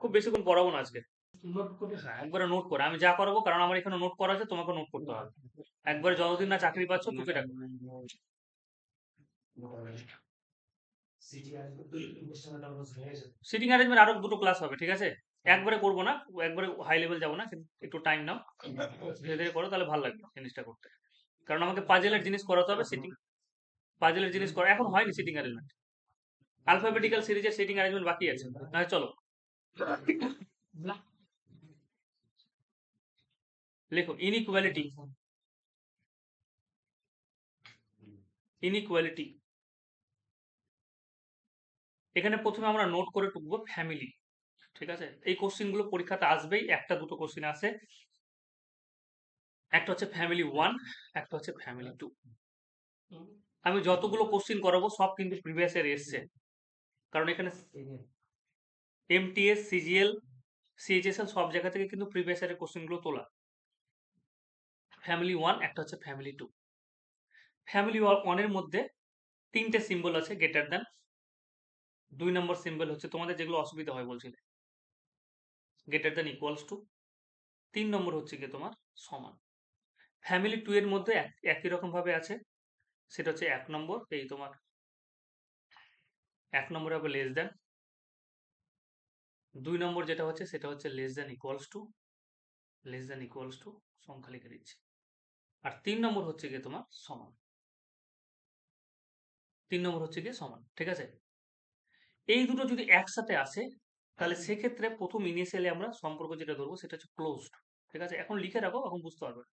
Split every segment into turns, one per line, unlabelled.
খুব বেশিক্ষণ পড়াবো না আজকে। হ্যাঁ, একবারে নোট করে আমি যা করাবো, কারণ আমার এখানে নোট করা আছে, তোমাকে নোট করতে হবে একবারে। যতদিন না চাকরি পাচ্ছ টুকে রাখো। সিটিং অ্যারেঞ্জমেন্ট আরো দুটো ক্লাস হবে, ঠিক আছে? একবারে করবো না, একবারে হাই লেভেল যাবো না, কিন্তু একটু টাইম নাও, ধীরে ধীরে করো, তাহলে ভালো লাগবে জিনিসটা করতে। কারণ আমাকে পাজেলের জিনিস করাতে হবে। সিটিং পাজেলের জিনিস করা এখন হয়নি। সিটিং অ্যারেঞ্জমেন্ট আলফাবেটিক্যাল সিরিজের সিটিং অ্যারেঞ্জমেন্ট বাকি আছে। হ্যাঁ চলো লেখো ইনইকুয়ালিটি। ইনইকুয়ালিটি এখানে প্রথমে আমরা নোট করে টুকবো ফ্যামিলি, ঠিক আছে? এই কোশ্চিন গুলো পরীক্ষাতে আসবেই, একটা দুটো কোশ্চিন আসে। একটা হচ্ছে ফ্যামিলি 1, একটা হচ্ছে ফ্যামিলি 2। আমি যতগুলো কোশ্চিন করাবো সব কিন্তু প্রিভিয়াস ইয়ার এসছে, কারণ এখানে এমটিএস, সিজিএল, সিএইচএসএল সব জায়গা থেকে কিন্তু প্রিভিয়াস ইয়ারের কোশ্চিন গুলো তোলা। ফ্যামিলি 1, একটা হচ্ছে ফ্যামিলি 2। ফ্যামিলি 1 এর মধ্যে তিনটে সিম্বল আছে, গ্রেটার দ্যান। 2 নম্বর সিম্বল হচ্ছে তোমাদের যেগুলো অসুবিধা হয় বলছিলে, গ্রেটার দ্যান ইকুয়ালস টু। 3 নম্বর হচ্ছে কি তোমার সমান। ফ্যামিলি 2 এর মধ্যে একই রকম ভাবে আছে, সেটা হচ্ছে 1 নম্বর, এই তোমার 1 নম্বরে হবে লেস দ্যান। 2 নম্বর যেটা হচ্ছে সেটা হচ্ছে less than equals two. Less than equals two সংখ্যা লিখে দিচ্ছি। আর 3 নম্বর হচ্ছে গিয়ে তোমার সমান। 3 নম্বর হচ্ছে গিয়ে সমান, ঠিক আছে? এই দুটো যদি একসাথে আসে, তাহলে সেক্ষেত্রে প্রথম ইনিশিয়ালি আমরা সম্পর্ক যেটা ধরবো সেটা হচ্ছে ক্লোজড, ঠিক আছে? এখন লিখে রাখো, এখন বুঝতে পারবে।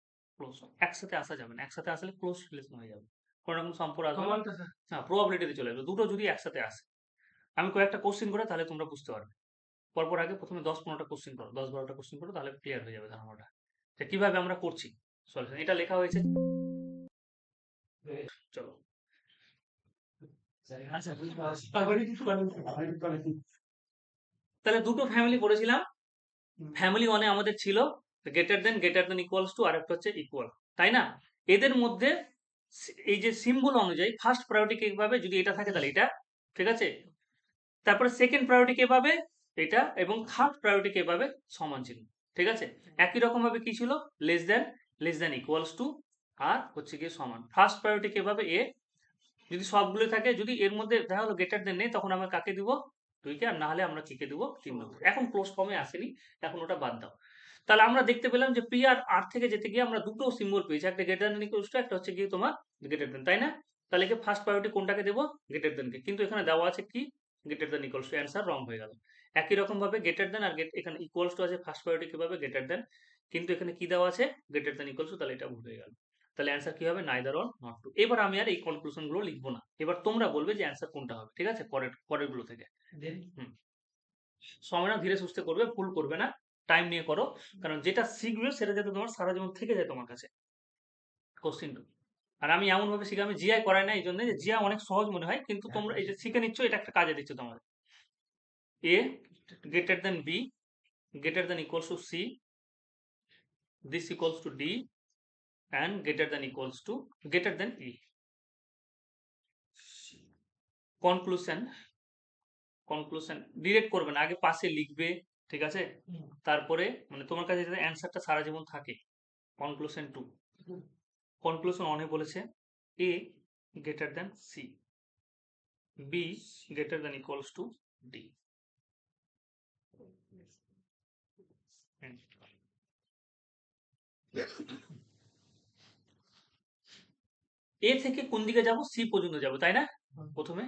ক্লোজ একসাথে আসা যাবে না, একসাথে আসলে ক্লোজ রিলেশন হয়ে যাবে, কোনো রকম সম্পর্ক আসবে না। হ্যাঁ, প্রবাবিলিটিতে চলে যাবে, দুটো যদি একসাথে আসে। আমি কয়েকটা কোশ্চিন করে তাহলে তোমরা বুঝতে পারবে। পরপর আগে প্রথমে 10-15টা কোশ্চিন করো, 10-12টা কোশ্চিন করো, তাহলে ক্লিয়ার হয়ে যাবে ধারণাটা যে কিভাবে আমরা করছি সলিউশন। এটা লেখা হয়েছে, চলো। তাহলে দুটো ফ্যামিলি পড়েছিলাম। ফ্যামিলি 1 এ আমাদের ছিল গ্রেটার দেন ইকুয়ালস টু, আর একটা হচ্ছে ইকুয়াল, তাই না? এদের মধ্যে এই যে সিম্বল অনুযায়ী ফার্স্ট প্রায়োরিটি কে পাবে, যদি এটা থাকে তাহলে এটা, ঠিক আছে? তারপরে সেকেন্ড প্রায়োরিটি কে পাবে, এটা, এবং থার্ড প্রায়োরিটি কে পাবে সমান চিহ্ন, ঠিক আছে? একই রকম ভাবে কি ছিল, লেস দেন ইকুয়ালস টু, আর হচ্ছে গিয়ে সমান। ফার্স্ট প্রায়োরিটি কে পাবে এ, যদি সবগুলো থাকে। যদি এর মধ্যে দেখা হলো গ্রেটার দেন নেই, তখন আমরা কাকে দিব, 2 কে, আর না হলে আমরা কি কে দিব, 3 নম্বর। এখন ক্লোজ ফর্মে আসেনি, এখন ওটা বাদ দাও। তাহলে আমরা দেখতে পেলাম যে পি আর আর থেকে যেতে গিয়ে আমরা দুটো সিম্বল পেয়েছি, একটা গ্রেটার দেন ইকুয়ালস টু, একটা হচ্ছে গিয়ে তোমার গ্রেটার দেন, তাই না? তাহলে কি ফার্স্ট প্রায়োরিটি কোনটাকে দেবো, গ্রেটার দেন কে, কিন্তু এখানে দেওয়া আছে কি greater than equals two, answer wrong হয়ে গেল। একই রকম ভাবে গ্রেটার দেন আর এখানে ইকুয়ালস টু আছে, ফার্স্ট প্রায়োরিটি কিভাবে গ্রেটার দেন, কিন্তু এখানে কি দেওয়া আছে গ্রেটার দেন ইকুয়ালস টু, তাহলে এটা ভুল হয়ে গেল। তাহলে অ্যান্সার কি হবে, নাইদার অর নট টু। এবার আমি আর এই কনক্লুশন গুলো লিখবো না, এবার তোমরা বলবে যে অ্যান্সার কোনটা হবে, ঠিক আছে? পরের গুলো থেকে। হুম, সময় না, ধীরে সুস্থে করবে, ভুল করবে না, টাইম নিয়ে করো। কারণ যেটা শিখবে সেটা যাতে তোমার সারা জীবন থেকে যায় তোমার কাছে, কোশ্চিনটা। আর আমি এমন ভাবে শিখে, আমি জিআই করাই না এই জন্য যে জিআই অনেক সহজ মনে হয়, কিন্তু তোমরা এই যে শিখে নিচ্ছ, এটা একটা কাজে দিচ্ছ তোমাদের। A greater than B, greater than equals to C, this equals to D, and greater than equals to greater than E. Conclusion, conclusion direct করবে না, আগে পাশে লিখবে, ঠিক আছে? তারপরে মানে তোমার কাছে যাতে অ্যান্সারটা সারা জীবন থাকে। কনক্লুশন 2, কনক্লুশন 1 এ বলেছে A greater than C, B greater than equals to D. A থেকে কোন দিকে যাব, সি পর্যন্ত যাব, তাই না? প্রথমে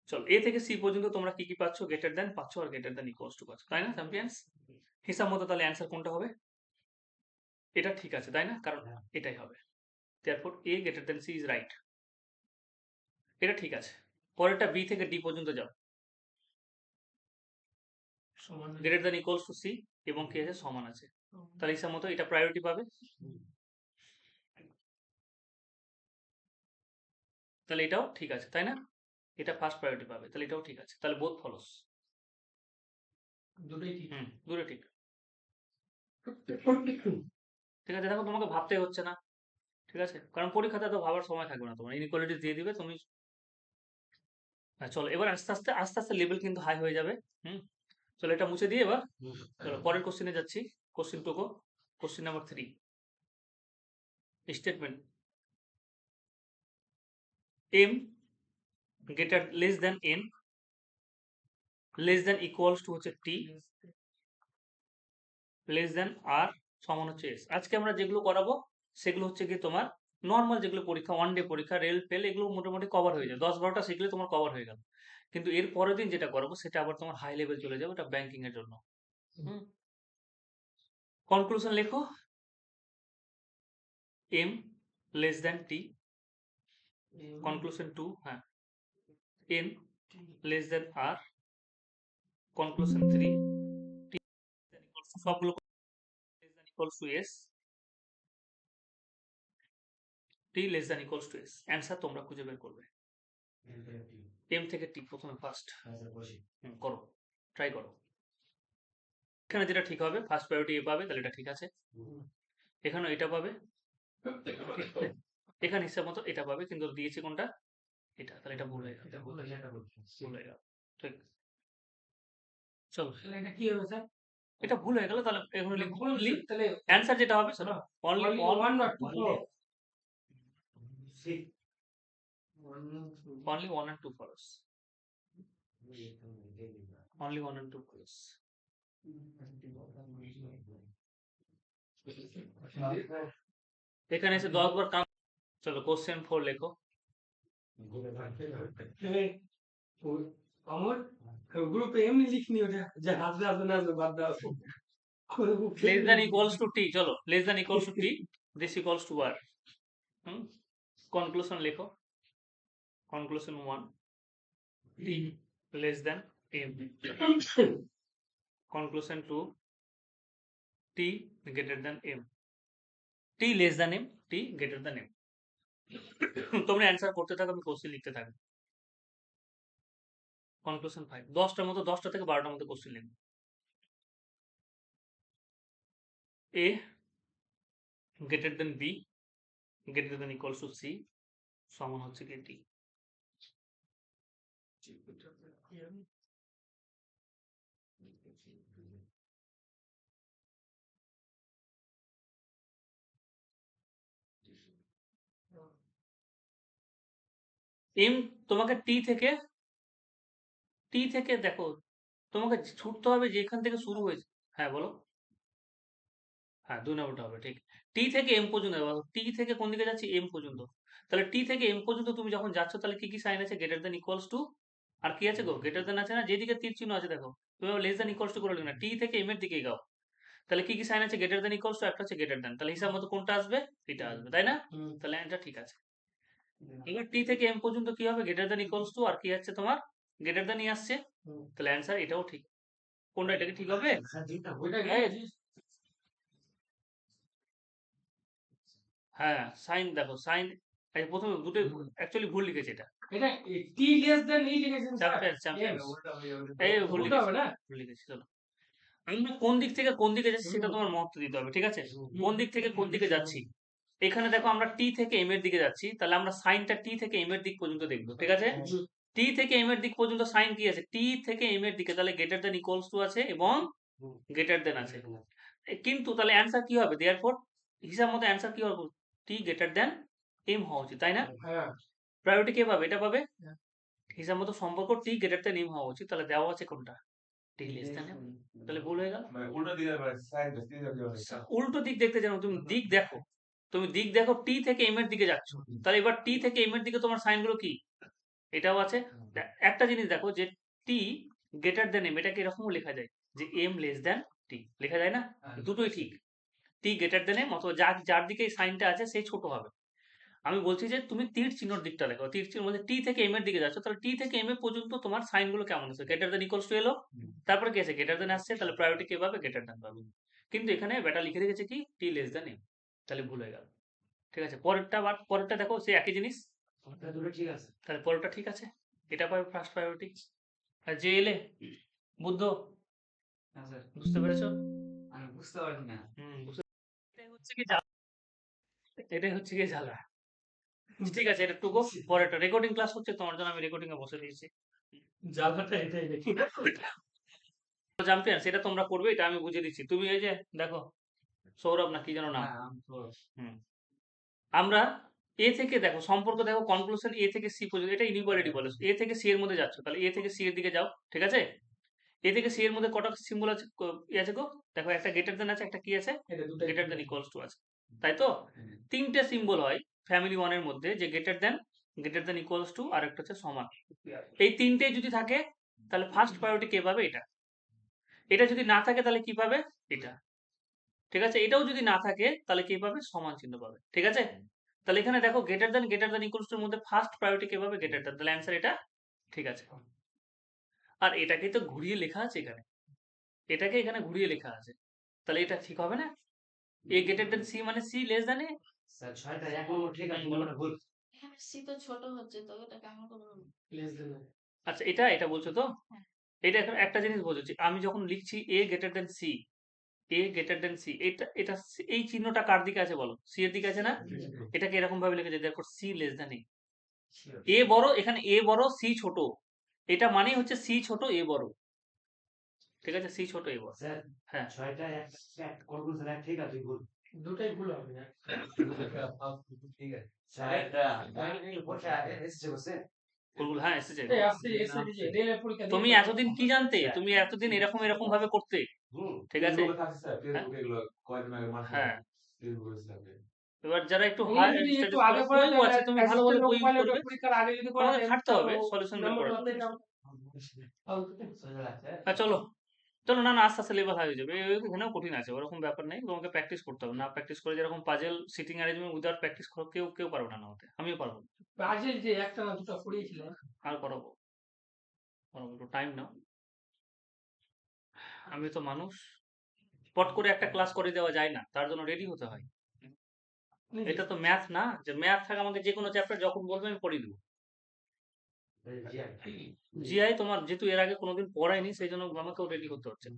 চলো, এ থেকে সি পর্যন্ত তোমরা কি কি পাচ্ছ, গ্রেটার দেন পাচ্ছ, আর গ্রেটার দেন ইকুয়ালস টু পাচ্ছ, তাই না চ্যাম্পিয়ন্স? হিসাব মতো তাহলে অ্যান্সার কোনটা হবে, এটা ঠিক আছে, তাই না? কারণ এটাই হবে। therefore a greater than c is right, এটা ঠিক আছে। পরেরটা বি থেকে ডি পর্যন্ত যাও, greater than equals to C, এবং কি আছে, সমান আছে। তাহলে হিসাব মতো এটা প্রায়োরিটি পাবে, তাহলে এটাও ঠিক আছে, তাই না? এটা ফার্স্ট প্রায়োরিটি পাবে, তাহলে এটাও ঠিক আছে, তাহলে বোথ ফলোস। দুটোই ঠিক, দুটোই ঠিক। ঠিক আছে, দেখো তোমাকে ভাবতে হচ্ছে না, ঠিক আছে? কারণ পরীক্ষাতে তো ভাবার সময় থাকবে না, তোমার ইনইকুয়ালিটি দিয়ে দিবে তুমি। চলো এবার আস্তে আস্তে লেভেল কিন্তু হাই হয়ে যাবে। হুম, চলো এটা মুছে দিয়ে এবার চলো পরের কোশ্চেনে যাচ্ছি। Question to go. Question number 3 statement m greater less than n less than equals to হচ্ছে t less than r সমান হচ্ছে s। আজকে আমরা যেগুলো করাবো সেগুলো হচ্ছে কি তোমার নর্মাল যেগুলো পরীক্ষা, ওয়ান ডে পরীক্ষা, রেল ফেল, এগুলো মোটামুটি কভার হয়ে যায়। 10-12টা শিখলে তোমার কভার হয়ে গেল। কিন্তু এর পরের দিন যেটা করাবো সেটা আবার তোমার হাই লেভেল চলে যাবে, ওটা ব্যাংকিং এর জন্য। কনক্লুশন লেখো। m less than t। Conclusion 2 হ্যাঁ n less than r। Conclusion 3 t সবগুলো less than equals to s। t less than equals to s। Answer তোমরা খুঁজে বের করবে। m থেকে t প্রথমে ফার্স্ট করো, ট্রাই করো। এখানে যেটা ঠিক হবে ফার্স্ট প্রায়োরিটি এ পাবে, তাহলে এটা ঠিক আছে। এখানে এটা পাবে, এখানে হিসাব মতো এটা পাবে, কিন্তু দিয়েছে কোনটা এটা, তাহলে এটা ভুল হয়ে গেল। ভুল হয়ে গেল, ঠিক। চলো
এটা কি হবে স্যার?
এটা ভুল হয়ে গেল, তাহলে এখানে লিখবো অনলি। অ্যান্সার যেটা হবে সেটা only
one not two
only 1 and 2 follows. Only 1 and 2 follows. এখানে এসে 10 বার কাম। চলো কোশ্চেন 4 লেখো।
আমার গ্রুপে এমনি লিখনি ওটা যে হাসবে হাসবে না হাসবে বাদ দাও।
Less than equals to t, চলো less than equals to t, this equals to r। Conclusion লেখো। Conclusion 1 t less than m। Conclusion 2 t greater than m। t less than m, t greater than m। তোমরা answer করতে থাকো, আমি question লিখতে থাকবো। Conclusion 5 10টার মতো, 10টা থেকে 12টার মধ্যে কোশ্চেন লিখবো। a greater than b greater than equals to c সমান হচ্ছে কি d। m তোমাকে t থেকে দেখো, তোমাকে ছুটতে হবে যেখান থেকে শুরু হয়েছে। হ্যাঁ বলো। হ্যাঁ 2 নম্বরটা হবে, ঠিক। টি থেকে এম পর্যন্ত, টি থেকে কোন দিকে যাচ্ছে, এম পর্যন্ত। তাহলে টি থেকে এম পর্যন্ত তুমি যখন যাচ্ছ, তাহলে কি কি সাইন আছে, গ্রেটার দেন ইকুয়ালস টু, আর কি আছে গো, গ্রেটার দেন আছে না, যেদিকে তীর চিহ্ন আছে দেখো, তুমি লেস দেন ইকুয়ালস টু করে লিখো না, টি থেকে এম এর দিকে গাও। তাহলে কি কি সাইন আছে, গ্রেটার দেন ইকুয়ালস টু, একটা হচ্ছে গ্রেটার দেন, তাহলে হিসাব মতো কোনটা আসবে, এটা আসবে, তাই না? তাহলে এটা ঠিক আছে। এবার টি থেকে এম পর্যন্ত কি হবে, গ্রেটার দেন ইকুয়ালস টু, আর কি আছে তোমার গ্রেটার দেনই আসছে, তাহলে অ্যান্সার এটাও ঠিক। কোনটা, এটা কি ঠিক হবে? হ্যাঁ সাইন দেখো, সাইন প্রথমে দুটো অ্যাকচুয়ালি ভুল লিখেছে এটা।
এটা টি লেস দেন ই লিখেছেন স্যার।
চ্যাম্পিয়ন্স এই ভুল লিখেছি। চলো আমরা কোন দিক থেকে কোন দিকে যাচ্ছি সেটা তোমার মহত্ব দিতে হবে, ঠিক আছে? কোন দিক থেকে কোন দিকে যাচ্ছি, এখানে দেখো আমরা টি থেকে এম এর দিকে যাচ্ছি, তাহলে আমরা সাইনটা টি থেকে এম এর দিক পর্যন্ত দেখবো, ঠিক আছে? টি থেকে এম এর দিক পর্যন্ত সাইন কি আছে, টি থেকে এম এর দিকে, তাহলে গ্রেটার দেন ইকুয়ালস টু আছে এবং গ্রেটার দেন আছে। কিন্তু তাহলে অ্যান্সার কি হবে, দেয়ারফর হিসাব মতো অ্যান্সার কি হবে, টি গ্রেটার দেন এম হওয়া উচিত, তাই না? প্রায়োরিটি কে পাবে, এটা পাবে। হিসাব মতো সম্পর্ক টি গ্রেটার দেন এম হওয়া উচিত, তাহলে দেওয়া আছে কোনটা, টি লেস দেন এম, তাহলে ভুল হয়ে গেল। উল্টো দিক দেখতে জানো, তুমি দিক দেখো, তুমি দিক দেখো, টি থেকে এম এর দিকে যাচ্ছ, তাহলে এবার টি থেকে এম এর দিকে তোমার সাইন গুলো কি, এটাও আছে। একটা জিনিস দেখো যে টি গ্রেটার দেন এম, এটাকে এরকমও লেখা যায় যে এম লেস দেন টি, লেখা যায় না? দুটোই ঠিক, টি গ্রেটার দেন এম অথবা যার যার দিকে সাইনটা আছে সেই ছোট হবে। আমি বলছি যে তুমি তীর চিহ্নর দিকটা দেখো, তীর চিহ্ন মধ্যে টি থেকে এম এর দিকে যাচ্ছ, তাহলে টি থেকে এম এ পর্যন্ত তোমার সাইন গুলো কেমন আছে, গ্রেটার দেন ইকুয়ালস টু এলো, তারপরে কি আছে, গ্রেটার দেন আসছে, তাহলে প্রায়োরিটি কে পাবে, গ্রেটার দেন পাবে। কিন্তু এখানে বেটা লিখে রেখেছে কি টি লেস দেন এম, তাহলে ভুল হয়ে গেল। ঠিক আছে, পরেরটা দেখো সেই একই জিনিস,
ঠিক আছে,
তাহলে পরেরটা ঠিক আছে, এটা পাবে ফার্স্ট প্রায়োরিটি। আর যে এলে বুদ্ধ, বুঝতে পেরেছো?
আমি বুঝতে পারি না।
এটাই হচ্ছে কি জ্বালা, এটাই হচ্ছে কি জ্বালা। ঠিক আছে, এটা টুকু পরে একটা রেকর্ডিং ক্লাস হচ্ছে তোমার জন্য, আমি রেকর্ডিং এ বসে দিয়েছি।
জ্বালাটা এটাই দেখি।
চ্যাম্পিয়ন সেটা তোমরা করবে, এটা আমি বুঝিয়ে দিচ্ছি। তুমি এই যে দেখো সৌরভ না কি যেন নাম, হুম, আমরা এ থেকে দেখো সম্পর্ক দেখো কনক্লুশন এ থেকে সি পর্যন্ত, এটা ইনইকুয়ালিটি বলে, এ থেকে সি এর মধ্যে যাচ্ছ, তাহলে এ থেকে সি এর দিকে যাও, ঠিক আছে? এ থেকে সি এর মধ্যে কটা সিম্বল আছে, ই আছে গো? দেখো একটা গ্রেটার দেন আছে, একটা কি আছে,
এটা দুটাই
গ্রেটার দেন ইকুয়ালস টু আছে, তাই তো? তিনটে সিম্বল হয় ফ্যামিলি ওয়ানের মধ্যে, যে গ্রেটার দেন ইকুয়ালস টু, আর একটা হচ্ছে সমান। এই তিনটে যদি থাকে তাহলে ফার্স্ট প্রায়োরিটি কে পাবে? এটা। এটা যদি না থাকে তাহলে কি পাবে? এটা। ঠিক আছে, এটাও যদি না থাকে তাহলে কি পাবে? সমান চিহ্ন পাবে, ঠিক আছে? তাহলে এখানে দেখো গ্রেটার দেন ইকুয়ালস টুর মধ্যে ফার্স্ট প্রায়োরিটি কে পাবে? গ্রেটার দেন, তাহলে অ্যান্সার এটা, ঠিক আছে। আর এটাকে তো ঘুরিয়ে লেখা আছে এখানে, এটাকে এখানে ঘুরিয়ে লেখা আছে, তাহলে এটা ঠিক হবে না? এ গ্রেটার দেন সি মানে সি লেস দেন এ।
স্যার ৬টা ১ নম্বর ঠিক আছে,
বলো।
মানে ভুল।
এখানে সি তো ছোট হচ্ছে, তো এটা কেমন করে হলো?
less than না।
আচ্ছা, এটা বলছো তো?
হ্যাঁ।
এটা এখন একটা জিনিস বোঝাচ্ছি, আমি যখন লিখছি এ greater than C, A greater than C, এটা এই চিহ্নটা কার দিকে আছে বলো? সি এর দিকে আছে না? এটাকে এরকম ভাবে লিখেছে, দেখো সি লেস দেন এ। এ বড়, এখানে এ বড় সি ছোট, এটা মানেই হচ্ছে সি ছোট এ বড়, ঠিক আছে? সি ছোট এ বড়।
স্যার
হ্যাঁ
৬টা ১ কনক্লুশন ১ ঠিক আছে, ভুল।
দুটাই ভুল হবে না।
ঠিক আছে। স্যার এটা পরীক্ষা এসেছে বসে।
বুলবুল, হ্যাঁ এসেছে।
এই আসছে এসে দিছে রেল এর পরীক্ষা
তুমি এতদিন কি জানতে? তুমি এতদিন এরকম এরকম ভাবে করতে, ঠিক আছে? হ্যাঁ, এবার যারা একটু হাই
যদি একটু
স্ট্যাটাস
আগে
করে
পড়ে
বইও আছে, তুমি ভালো ভালো বই
পাইলট
করবে,
পরীক্ষার আগে যদি করে
তোমাকে
দেন
খাটতে
তাহলে
হবে সলিউশন বের
নাম্বার
করার
পাবে
জন্য।
সোজা লাগছে।
চলো চলো, না না আস্তে আস্তে লেভেল হাই হয়ে যাবে, এখানেও কঠিন আছে, ওরকম ব্যাপার নেই, তোমাকে প্র্যাকটিস করতে হবে, না প্র্যাকটিস করে যেরকম puzzle seating arrangement without practice করো, কেউ কেউ পারবে না নামাতে, আমিও পারবো না।
ব্রাজিল যে একটা না দুটো পড়িয়েছিলেন
আর করাবো, করাবো, একটু টাইম নাও, আমি তো মানুষ, পট করে একটা ক্লাস করে দেওয়া যায় না, তার জন্য রেডি হতে হয়। এটা তো ম্যাথ না যে ম্যাথ থাকে আমাকে যে কোনো চ্যাপ্টার যখন বলবে আমি পড়িয়ে দেবো। জিআই তোমার যেহেতু এর আগে কোনোদিন পড়ায়নি, সেই জন্য আমাকেও রেডি হতে হচ্ছে।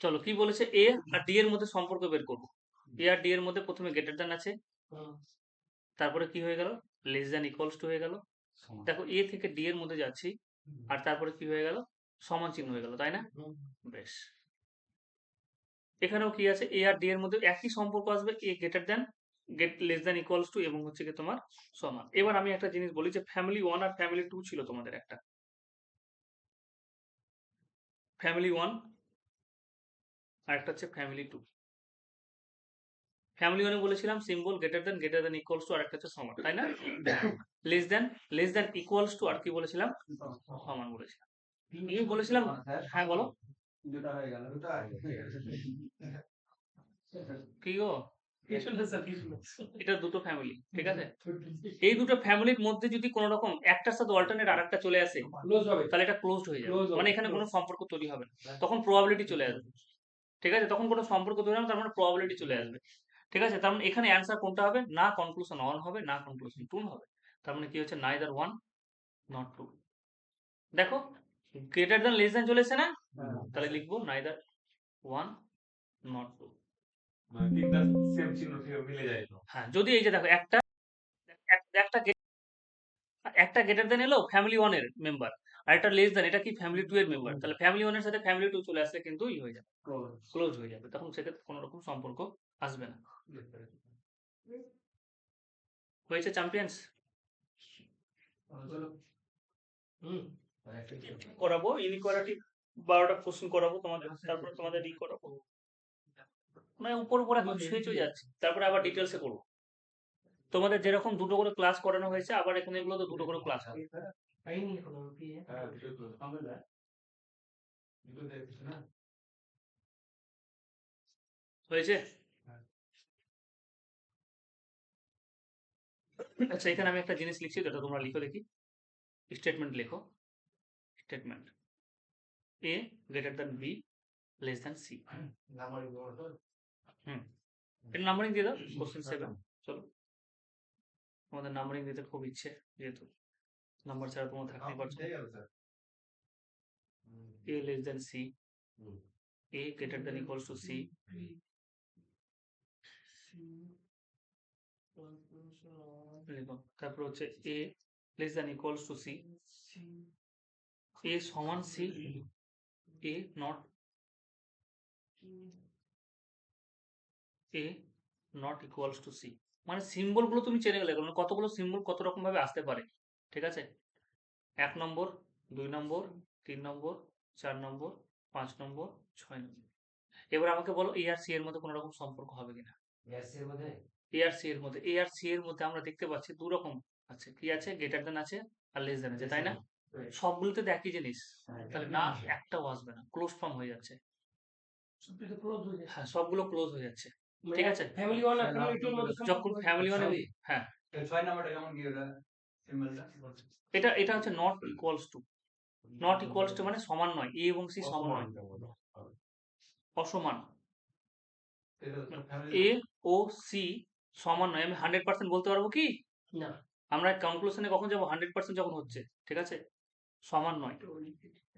চলো কি বলেছে, এ আর ডি এর মধ্যে সম্পর্ক বের করবো। এ আর ডি এর মধ্যে প্রথমে গ্রেটার দেন আছে, তারপরে কি হয়ে গেল? লেস দেন ইকুয়ালস টু হয়ে গেল। দেখো এ থেকে ডি এর মধ্যে যাচ্ছি, আর তারপরে কি হয়ে গেল? সমান চিহ্ন হয়ে গেল, তাই না? বেশ, এখানেও কি আছে? এ আর ডি এর মধ্যে একই সম্পর্ক আসবে, A greater than less than equals to এবং হচ্ছে কি তোমার সমান। এবার আমি একটা জিনিস বলি, যে ফ্যামিলি ওয়ান আর ফ্যামিলি টু ছিল তোমাদের, একটা ফ্যামিলি ওয়ান আর একটা হচ্ছে ফ্যামিলি টু। ফ্যামিলি ওয়ানে বলেছিলাম symbol greater than equals to, আর একটা হচ্ছে সমান, তাই না? লেস দেন ইকুয়ালস টু, আর কি বলেছিলাম? সমান বলেছিলাম। তুমি বলেছিলাম, হ্যাঁ বলো
দুটা হয়ে গেল।
কি গো?
কিছু না স্যার কিছু না
এটা দুটো ফ্যামিলি, ঠিক আছে? এই দুটো ফ্যামিলির মধ্যে যদি কোনো রকম একটার সাথে অল্টারনেট আর একটা চলে আসে,
ক্লোজ হবে
তাহলে এটা ক্লোজড হয়ে যাবে,
Close হবে,
মানে এখানে কোনো
close।
সম্পর্ক তৈরি হবে না, তখন প্রবাবিলিটি চলে আসবে, ঠিক আছে? তখন কোনো সম্পর্ক তৈরি হবে না, তার মানে প্রবাবিলিটি চলে আসবে, ঠিক আছে? তার মানে এখানে অ্যান্সার কোনটা হবে? না কনক্লুশন ওয়ান হবে, না কনক্লুশন টু হবে, তার মানে কি হচ্ছে? Neither one not two. দেখো গ্রেটার দেন লেস দেন চলেছে না, তাহলে লিখবো নাইদার ওয়ান নট টু।
মানে তিনটা সেম চিহ্ন থেকে মিলে যায় তো।
হ্যাঁ, যদি এই যে দেখো একটা একটা একটা গ্রেটার দেন এলো ফ্যামিলি ওয়ান এর মেম্বার, আর একটা লেস দেন, এটা কি ফ্যামিলি টু এর মেম্বার, তাহলে ফ্যামিলি ওয়ান এর সাথে ফ্যামিলি টু চলে আসলে কিন্তু ই হয়ে যাবে, ক্লোজ হয়ে যাবে, তখন সেক্ষেত্রে কোনো রকম সম্পর্ক আসবে না। হয়েছে চ্যাম্পিয়ন্স? করাবো ইনইকুয়ালিটি 12টা কোশ্চেন করাবো তোমাদের, তারপরে তোমাদের ই করাবো, মানে উপর উপরে এখন ছুঁয়ে যাচ্ছে, তারপরে আবার ডিটেলসে করবো। তোমাদের যেরকম দুটো করে ক্লাস করানো হয়েছে, আবার এখানে এগুলো তো দুটো করে ক্লাস হবে।
পাইনি এখন আমি পেয়ে
হ্যাঁ, দুটো তো সামনে যায়। দুটো দেখছিস না?
হয়েছে? আচ্ছা, এখানে আমি একটা জিনিস লিখছি, যেটা তোমরা লিখো দেখি, স্টেটমেন্ট লেখো, statement A greater than B less than C.
Numbering বলো তো।
হুম, এটা নাম্বারিং দিয়ে দাও, কোশ্চেন 7। চলো, তোমাদের নাম্বারিং দিতে খুব ইচ্ছে, যেহেতু নাম্বার ছাড়া তোমরা থাকতেই পারছো।
ঠিক আছে sir.
A less than C, A greater than equals to C, লিখো, তারপর হচ্ছে A less than equals to C, A সমান C, A not A not equals to C, মানে সিম্বল গুলো তুমি চেনে গেলে মানে কতগুলো সিম্বল কত রকম ভাবে আসতে পারে, ঠিক আছে? 1 নম্বর, 2 নম্বর, 3 নম্বর, 4 নম্বর, 5 নম্বর, 6 নম্বর। এবার আমাকে বলো এ আর সি এর মধ্যে কোনো রকম সম্পর্ক হবে কিনা।
Yes, এর মধ্যে
এ আর সি এর মধ্যে, এ আর সি এর মধ্যে আমরা দেখতে পাচ্ছি দু রকম আছে, কি আছে, গ্রেটার দেন আছে আর লেস দেন আছে, তাই না? সবগুলোতে তো একই জিনিস, তাহলে না একটাও আসবে না, ক্লোজ ফর্ম হয়ে যাচ্ছে।
সবকিছু ক্লোজ হয়ে যায়।
হ্যাঁ, সবগুলো ক্লোজ হয়ে যাচ্ছে, ঠিক আছে?
ফ্যামিলি ওয়ান আর ফ্যামিলি টু এর মধ্যে
যখন
সম্পর্ক
ফ্যামিলি মানে
সবই।
হ্যাঁ,
6 নাম্বারটা কেমন কি ওটা সিম্বলটা?
এটা হচ্ছে not equals to, not equals two মানে সমান নয়, এ এবং সি সমান নয়, অসমান। এ ও সি সমান নয়, আমি 100% বলতে পারবো কি?
না।
আমরা কনক্লুশনে কখন যাবো? 100% যখন হচ্ছে, ঠিক আছে, সমান নয়।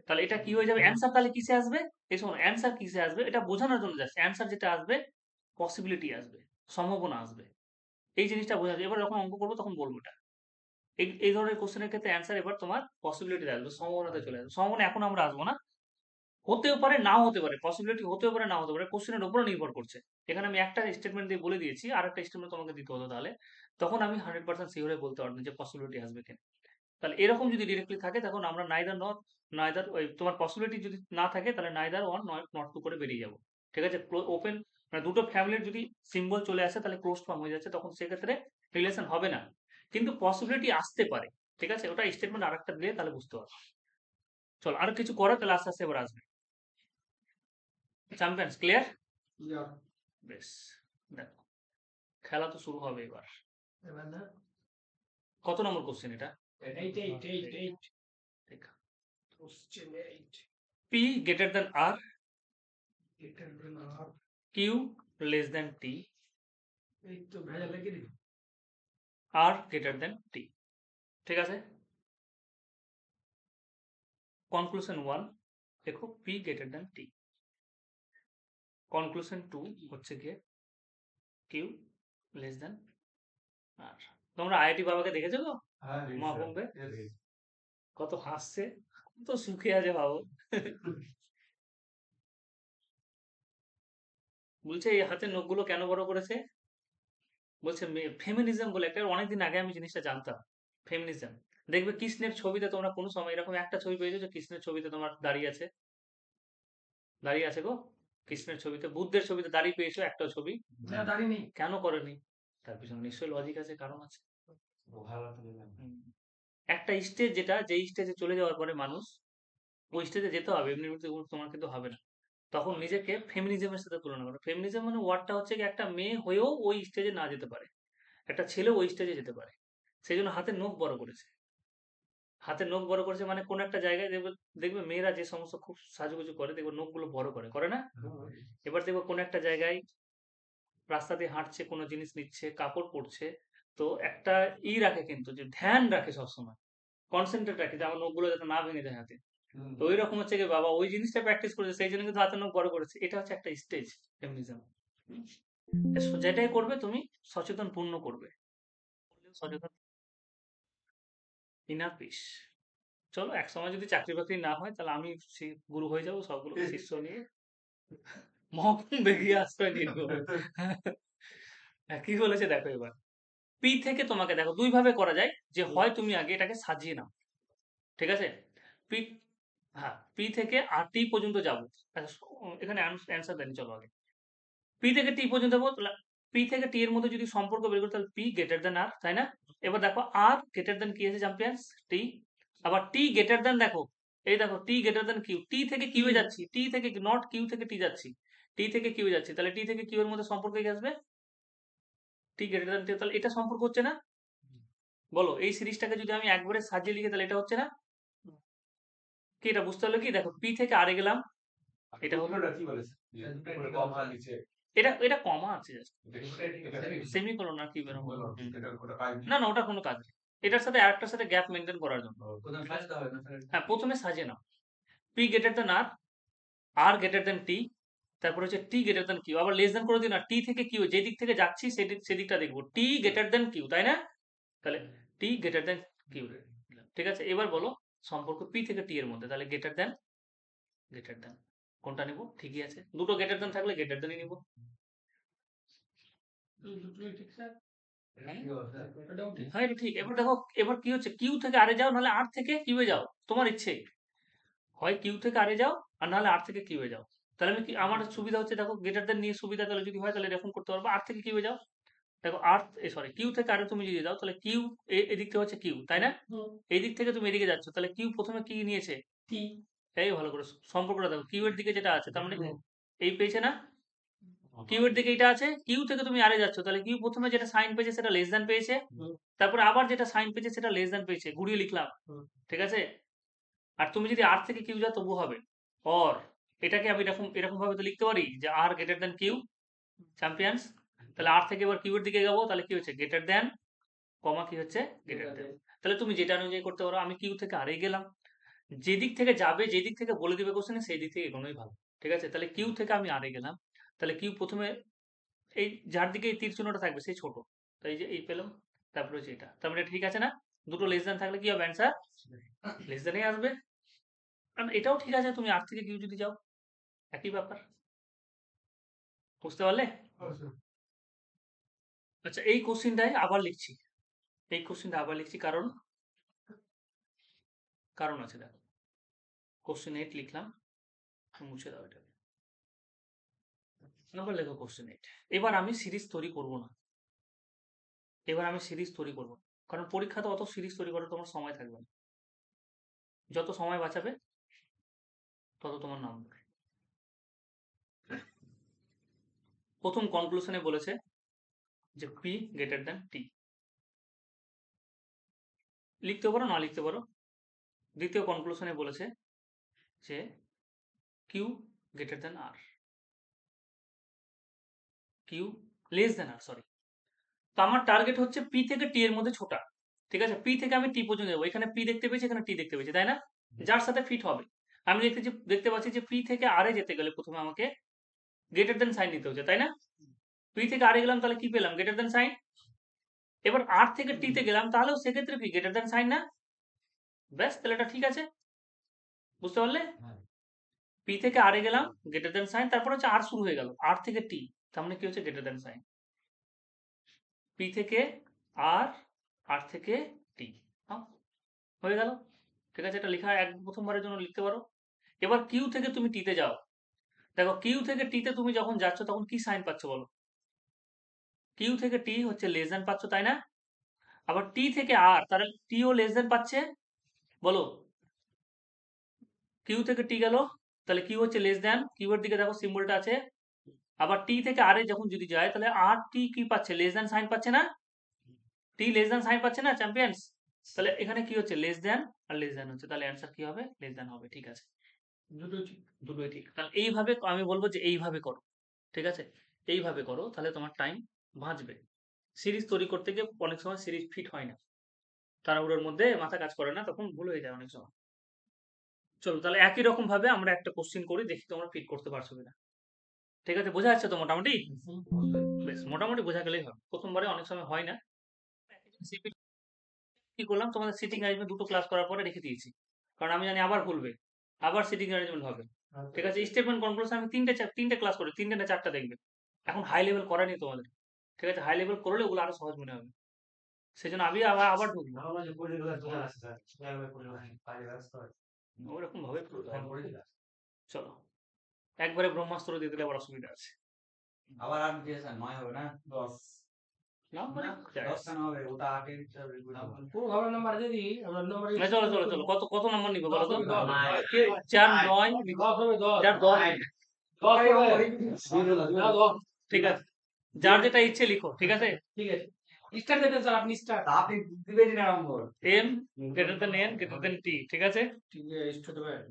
তাহলে এটা কি হয়ে যাবে? অ্যান্সার তাহলে কিসে আসবে? এই শোনো, অ্যান্সার কিসে আসবে এটা বোঝানোর জন্য জাস্ট, অ্যান্সার যেটা আসবে পসিবিলিটি আসবে, সম্ভাবনা আসবে, এই জিনিসটা বোঝা যায়। এবার যখন অঙ্ক করবো তখন বলবো এটা। এই ধরনের কোশ্চেনের ক্ষেত্রে অ্যান্সার এবার তোমার পসিবিলিটি আসবে, সম্ভাবনাতে চলে আসবে। সম্ভাবনা এখন আমরা আসবো না, হতেও পারে নাও হতে পারে, পসিবিলিটি হতেও পারে নাও হতে পারে, কোশ্চেনের উপরে নির্ভর করছে। এখানে আমি একটা স্টেটমেন্ট দিয়ে বলে দিয়েছি, আর একটা স্টেটমেন্ট তোমাকে দিতে হতো, তাহলে তখন আমি 100% শিওর হয়ে বলতে পারবো যে পসিবিলিটি আসবে কিনা। তাহলে এরকম যদি ডিরেক্টলি থাকে তখন আমরা নাইদার নট, নাইদার ওই তোমার পসিবিলিটি যদি না থাকে তাহলে নাইদার ওয়ান নট টু করে বেরিয়ে যাবো, ঠিক আছে? ওপেন মানে দুটো ফ্যামিলির যদি সিম্বল চলে আসে তাহলে ক্লোজ ফর্ম হয়ে যাচ্ছে, তখন সেক্ষেত্রে রিলেশন হবে না, কিন্তু পসিবিলিটি আসতে পারে, ঠিক আছে? ওটা স্টেটমেন্ট আরেকটা দিলে তাহলে বুঝতে পারবো। চলো আর কিছু করো, তাহলে আস্তে আস্তে এবার আসবে। Champions clear? বেশ, দেখো খেলা তো শুরু হবে এবার।
এবার না
কত নম্বর কোশ্চেন এটা?
8
ঠিক।
কোশ্চেন 8
পি গ্রেটার দেন আর,
এটা না
কিউ লেস দেন টি,
এই তো ভেজা লেগে দিই।
আর গ্রেটার দেন টি, ঠিক আছে? কনক্লুশন 1 দেখো পি গ্রেটার দেন টি, কনক্লুশন 2 হচ্ছে গিয়ে কিউ লেস দেন আর। তোমরা আইআইটি বাবাকে দেখেছো তো?
হ্যাঁ
মা বোম্বে কত হাসছে, কত সুখে আছে ভাবো। বলছে এই হাতের নখগুলো কেন বড় করেছে? বলছে ফেমিনিজম বলে একটা, অনেকদিন আগে আমি জিনিসটা জানতাম, ফেমিনিজম। দেখবে কৃষ্ণের ছবিতে তোমরা কোনো সময় এরকম একটা ছবি পেয়েছো যে কৃষ্ণের ছবিতে তোমার দাঁড়িয়ে আছে, দাঁড়িয়ে আছে গো কৃষ্ণের ছবিতে, বুদ্ধের ছবিতে দাঁড়িয়ে পেয়েছো একটা ছবি?
না দাঁড়িয়ে নেই।
কেন করেনি? তার পিছনে নিশ্চয়ই লজিক আছে, কারণ আছে।
ভালো লাগলো।
একটা স্টেজ, যেটা যেই স্টেজে চলে যাওয়ার পরে মানুষ ওই স্টেজে যেতে হবে, এমনি তোমার কিন্তু হবে না, তখন নিজেকে ফেমিনিজমের সাথে তুলনা করো। ফেমিনিজম মানে ওয়ার্ডটা হচ্ছে কি, একটা মেয়ে হয়েও ওই স্টেজে না যেতে পারে, একটা ছেলে ওই স্টেজে যেতে পারে, সেই জন্য হাতের নখ বড় করেছে। হাতের নখ বড় করেছে মানে কোন একটা জায়গায় দেখবে, দেখবে মেয়েরা যে সমস্ত খুব সাজুগুজু করে, দেখবে নখগুলো বড় করে, করে না? এবার দেখবে কোন একটা জায়গায় রাস্তা দিয়ে হাঁটছে, কোনো জিনিস নিচ্ছে, কাপড় পরছে, তো একটা রাখে কিন্তু, যে ধ্যান রাখে সবসময়, কনসেন্ট্রেট রাখে যে আমার নখগুলো যাতে না ভেঙে যায় হাতে। তো ওই রকম হচ্ছে কি, বাবা ওই জিনিসটা প্র্যাকটিস করেছে, সেই জন্য কিন্তু হাতের নখ বড় করেছে। এটা হচ্ছে একটা স্টেজ ফেমিনিজম। যেটাই করবে তুমি সচেতন পূর্ণ করবে, সচেতন ইনার পিস। চলো এক সময় যদি চাকরি বাকরি না হয় তাহলে আমি গুরু হয়ে যাবো, সবগুলো শিষ্য নিয়ে মহকুম বেরিয়ে আশ্রয় নিয়ে নেবো। কি বলেছে দেখো এবার, পি থেকে তোমাকে দেখো দুই ভাবে করা যায়, যে হয় তুমি আগে এটাকে সাজিয়ে নাও, ঠিক আছে? পি, হ্যাঁ পি থেকে আর টি পর্যন্ত যাবো। এখানে অ্যান্সার দেয়নি, চলো আগে পি থেকে টি পর্যন্ত যাবো। পি থেকে টি এর মধ্যে যদি সম্পর্ক বের করি তাহলে পি গ্রেটার দেন আর, তাই না? এবার দেখো আর গ্রেটার দেন কি আছে চ্যাম্পিয়ন্স? টি। আবার টি গ্রেটার দেন, দেখো এই দেখো টি গ্রেটার দেন কিউ, টি থেকে কিউ এ যাচ্ছি, টি থেকে নট কিউ থেকে টি যাচ্ছি, টি থেকে কিউ এ যাচ্ছি, তাহলে টি থেকে কিউ এর মধ্যে সম্পর্ক কি আসবে? টি গ্রেটার দেন টি, তাহলে এটা সম্পর্ক হচ্ছে না? বলো এই সিরিজটাকে যদি আমি একবারে সাজিয়ে লিখি তাহলে এটা হচ্ছে না কি? এটা বুঝতে হলো কি, দেখো পি থেকে আরে গেলাম, এটা হলো,
এটা কি বলেছে? উপরে কমা নিচে
এটা কমা আছে, সেমিকোলন আর কি বেরোবো।
এটা কোটা পাই
না না, ওটা কোনো কাজ নেই, এটার সাথে আরেকটার সাথে গ্যাপ মেনটেন করার জন্য।
কোথাও সাজতে হবে না
হ্যাঁ প্রথমে সাজিয়ে নাও, পি গ্রেটার দেন আর, আর গ্রেটার দেন টি, তারপর হচ্ছে টি গ্রেটার দেন কিউ, আবার লেস দেন করে দিই না, টি থেকে কিউ যে দিক থেকে যাচ্ছি সেদিকটা দেখবো, টি গ্রেটার দেন কিউ, তাই না? তাহলে টি গ্রেটার দেন কিউ, ঠিক আছে? এবার বলো সম্পর্ক পি থেকে টি এর মধ্যে, তাহলে গ্রেটার দেন গ্রেটার দ্যান। কোনটা নিব? ঠিকই আছে, দুটো গ্রেটার দ্যান থাকলে গ্রেটার দ্যানই নিব।
দুটোই ঠিক স্যার,
হ্যাঁ
এটাও ঠিক।
হ্যাঁ, এটা ঠিক। এবার দেখো, এবার কি হচ্ছে, কিউ থেকে আরে যাও, নাহলে আর থেকে কিউয়ে যাও, তোমার ইচ্ছে। হয় কিউ থেকে আরে যাও, আর নাহলে আর থেকে কিউয়ে যাও। তাহলে আমি কি, আমার সুবিধা হচ্ছে, দেখো গ্রেটার দ্যান নিয়ে সুবিধা, তাহলে যদি হয় তাহলে এরকম করতে পারবো, আর থেকে কিউয়ে যাও। দেখো আর, সরি, কিউ থেকে আরে তুমি যদি যাও, তাহলে কিউ এদিক থেকে হচ্ছে কিউ, তাই না?
হুম,
এই দিক থেকে তুমি এদিকে যাচ্ছ, তাহলে কিউ প্রথমে কি নিয়েছে?
টি।
এই ভালো করে সম্পর্কটা দেখো, কিউ এর দিকে যেটা আছে, তার মানে
হুম।
এই পেয়েছে না, কিউ এর দিকে এটা আছে, কিউ থেকে তুমি আরে যাচ্ছ, তাহলে কিউ প্রথমে যেটা সাইন পেয়েছে সেটা লেস দ্যান পেয়েছে,
হুম।
তারপরে আবার যেটা সাইন পেয়েছে সেটা লেস দ্যান পেয়েছে, ঘুরিয়ে লিখলাম,
হুম।
ঠিক আছে? আর তুমি যদি আর থেকে কিউ যাও তবু হবে। অর এটাকে আমি এরকম এরকম ভাবে তো লিখতে পারি যে আর গ্রেটার দ্যান কিউ, চ্যাম্পিয়ন্স। তাহলে আর থেকে এবার কিউ এর দিকে যাবো, তাহলে কি হচ্ছে? গ্রেটার দ্যান, কমা কি হচ্ছে? Greater than. তাহলে তুমি যেটা অনুযায়ী করতে পারো। আমি কিউ থেকে আরে গেলাম, যেদিক থেকে যাবে, যেদিক থেকে বলে দিবে কোশ্চেনে, সেই দিক থেকে এগোনোই ভালো, ঠিক আছে? তাহলে কিউ থেকে আমি আরে গেলাম, তাহলে কিউ প্রথমে এই যার দিকে এই তীর চিহ্নটা থাকবে সেই ছোট, তাই এই যে এই পেলাম, তারপরে হচ্ছে এটা, তার মানে ঠিক আছে না? দুটো লেস দ্যান থাকলে কি হবে? অ্যান্সার লেস দ্যানই আসবে। কারণ এটাও ঠিক আছে, তুমি আর থেকে কিউ যদি যাও, একই ব্যাপার। বুঝতে পারলে? আচ্ছা, এই কোশ্চিনটাই আবার লিখছি, এই কোশ্চিনটা আবার লিখছি, কারণ কারণ আছে, দেখো কোশ্চেন 8 লিখলাম, মুছে দাও এটা, আবার লেখো কোশ্চেন 8। এবার আমি সিরিজ তৈরি করব না, এবার আমি সিরিজ তৈরি করব না, কারণ পরীক্ষাতে অত সিরিজ তৈরি করার তোমার সময় থাকবে না। যত সময় বাঁচাবে তত তোমার নম্বর। প্রথম কনক্লুশনে বলেছে যে পি গ্রেটার দ্যান টি, লিখতে পারো না লিখতে পারো। দ্বিতীয় কনক্লুশনে বলেছে যে কিউ গ্রেটার দ্যান আর, কিউ লেস দ্যান আর, সরি। তো আমার টার্গেট হচ্ছে পি থেকে টি এর মধ্যে ছোটা, ঠিক আছে? পি থেকে আমি টি পর্যন্ত যাবো, এখানে পি দেখতে পেয়েছি, এখানে টি দেখতে পেয়েছি, তাই না? যার সাথে ফিট হবে। আমি দেখতে পাচ্ছি যে পি থেকে আরে যেতে গেলে প্রথমে আমাকে গ্রেটার দ্যান সাইন দিতে হচ্ছে, তাই না? পি থেকে আরে গেলাম, তাহলে কি পেলাম? Greater than sign. এবার আর থেকে টি তে গেলাম, তাহলেও সেক্ষেত্রে কি গ্রেটার দ্যান সাইন না? ব্যাস, তাহলে এটা ঠিক আছে। বুঝতে পারলে? পি থেকে আরে গেলাম, গ্রেটার দ্যান সাইন, তারপর হচ্ছে আর শুরু হয়ে গেল, আর থেকে টি, তার মানে কি হচ্ছে? Greater than sign. পি থেকে আর, আর থেকে টি, হয়ে গেল, ঠিক আছে? এটা লেখা এক প্রথমবারের জন্য লিখতে পারো। এবার কিউ থেকে তুমি টিতে যাও, দেখো কিউ থেকে টিতে তুমি যখন যাচ্ছ তখন কি সাইন পাচ্ছ বলো? কিউ থেকে টি হচ্ছে লেস দ্যান পাচ্ছ, তাই না? আবার টি থেকে আর, তাহলে টিও লেস দ্যান পাচ্ছে, বলো। কিউ থেকে টি গেল, তাহলে কিউ হচ্ছে লেস দ্যান, কিউ এর দিকে দেখো সিম্বলটা আছে। আবার টি থেকে আর এ যখন যদি যায়, তাহলে আর টি কি পাচ্ছে? লেস দ্যান সাইন পাচ্ছে না? টি লেস দ্যান সাইন পাচ্ছে না, চ্যাম্পিয়ন্স? তাহলে এখানে কি হচ্ছে? লেস দ্যান আর লেস দ্যান হচ্ছে, তাহলে অ্যান্সার কি হবে? লেস দ্যান হবে, ঠিক আছে?
দুটোই ঠিক।
দুটোই ঠিক। তাহলে এইভাবে আমি বলবো যে এইভাবে করো, ঠিক আছে? এইভাবে করো, তাহলে তোমার টাইম বাঁচবে। সিরিজ তৈরি করতে গিয়ে অনেক সময় সিরিজ ফিট হয় না, তাড়াহুড়োর মধ্যে মাথা কাজ করে না, তখন ভুল হয়ে যায় অনেক সময়। চলো তাহলে একই রকম ভাবে আমরা একটা কোশ্চিন করি, দেখি তোমরা ফিট করতে পারছো কিনা। ঠিক আছে, বোঝা যাচ্ছে তো মোটামুটি? বেশ, মোটামুটি বোঝা গেলেই হবে, প্রথমবারে অনেক সময় হয় না। কি করলাম, তোমাদের সিটিং অ্যারেঞ্জমেন্ট দুটো ক্লাস করার পরে রেখে দিয়েছি, কারণ আমি জানি আবার ভুলবে, আবার সিটিং অ্যারেঞ্জমেন্ট হবে, ঠিক আছে? স্টেটমেন্ট কনক্লুশন আমি তিনটে ক্লাস করি, তিনটে না চারটা দেখবে। এখন হাই লেভেল করা নেই তোমাদের, ঠিক আছে? হাই লেভেল করলে ওগুলো আরো সহজ মনে হবে, সেই জন্য আমি আবার আবার ঢুকবো ওরকম ভাবে করতে হবে। চলো, একবারে ব্রহ্মাস্ত্র দিয়ে দিলে আবার অসুবিধা আছে।
আবার আর দিয়ে 9 হবে না? 10
নাম্বারে যায়।
10 কেন হবে? ওটা 8 এর হিসাবে
পুরো ঘরের নাম্বার যদি আমরা নাম্বার
না, চলো চলো চলো, কত কত নম্বর নিবে বলো তো?
10
4 9
হবে 10
4 10,
10 হবে না 10
ঠিক আছে, যার যেটা ইচ্ছে লিখো, ঠিক আছে?
ঠিক আছে স্টার্ট দেন স্যার আপনি স্টার্ট
আপনি দিবেন না নম্বর।
m greater than n greater than t, ঠিক আছে?
ঠিক আছে start then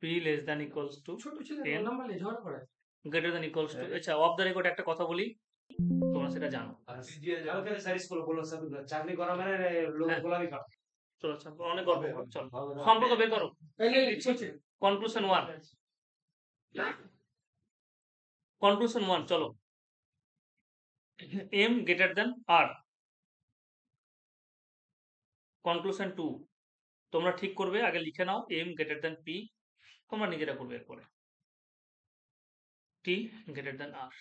p less than equals to
ছোট ছেলে
10
নাম্বার নিয়ে ঝড় পড়ে
greater than equals to, আচ্ছা অফ দ্য রেকর্ড একটা কথা বলি, তোমরা সেটা জানো।
কালকে সারিস বলো সব চাকরি করা মানে লোক
হ্যাঁ।
গোলামি করা।
চলো চলো, অনেক গল্প করো, চলো সম্পর্ক বের করো।
এই ছোট
কনক্লুশন 1, কনক্লুশন 1, চলো। m greater than r, conclusion 2, তোমরা ঠিক করবে, আগে লিখে নাও m greater than p, তোমরা নিজেরা করবে এরপরে। T greater than R.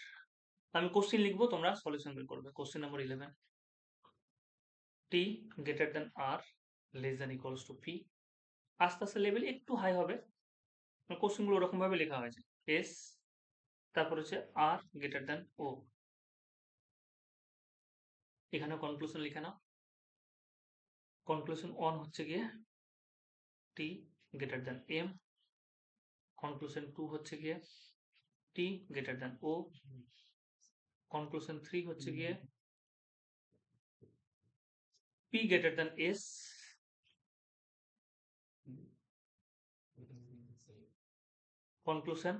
আমি কোশ্চেন লিখবো, তোমরা সলিউশন বের করবে। Question number 11, T greater than R less than equals to P. আস্তে আস্তে লেভেল একটু হাই হবে, কোশ্চেনগুলো ওরকম ভাবে লেখা হয়েছে। এস, তারপর হচ্ছে আর গ্রেটার দেন ও। এখানে কনক্লুশন লিখে নাও। কনক্লুশন 1 হচ্ছে গিয়ে টি গ্রেটার দেন এম। কনক্লুশন 2 হচ্ছে গিয়ে টি গ্রেটার দেন ও। কনক্লুশন 3 হচ্ছে গিয়ে P greater than S. Conclusion,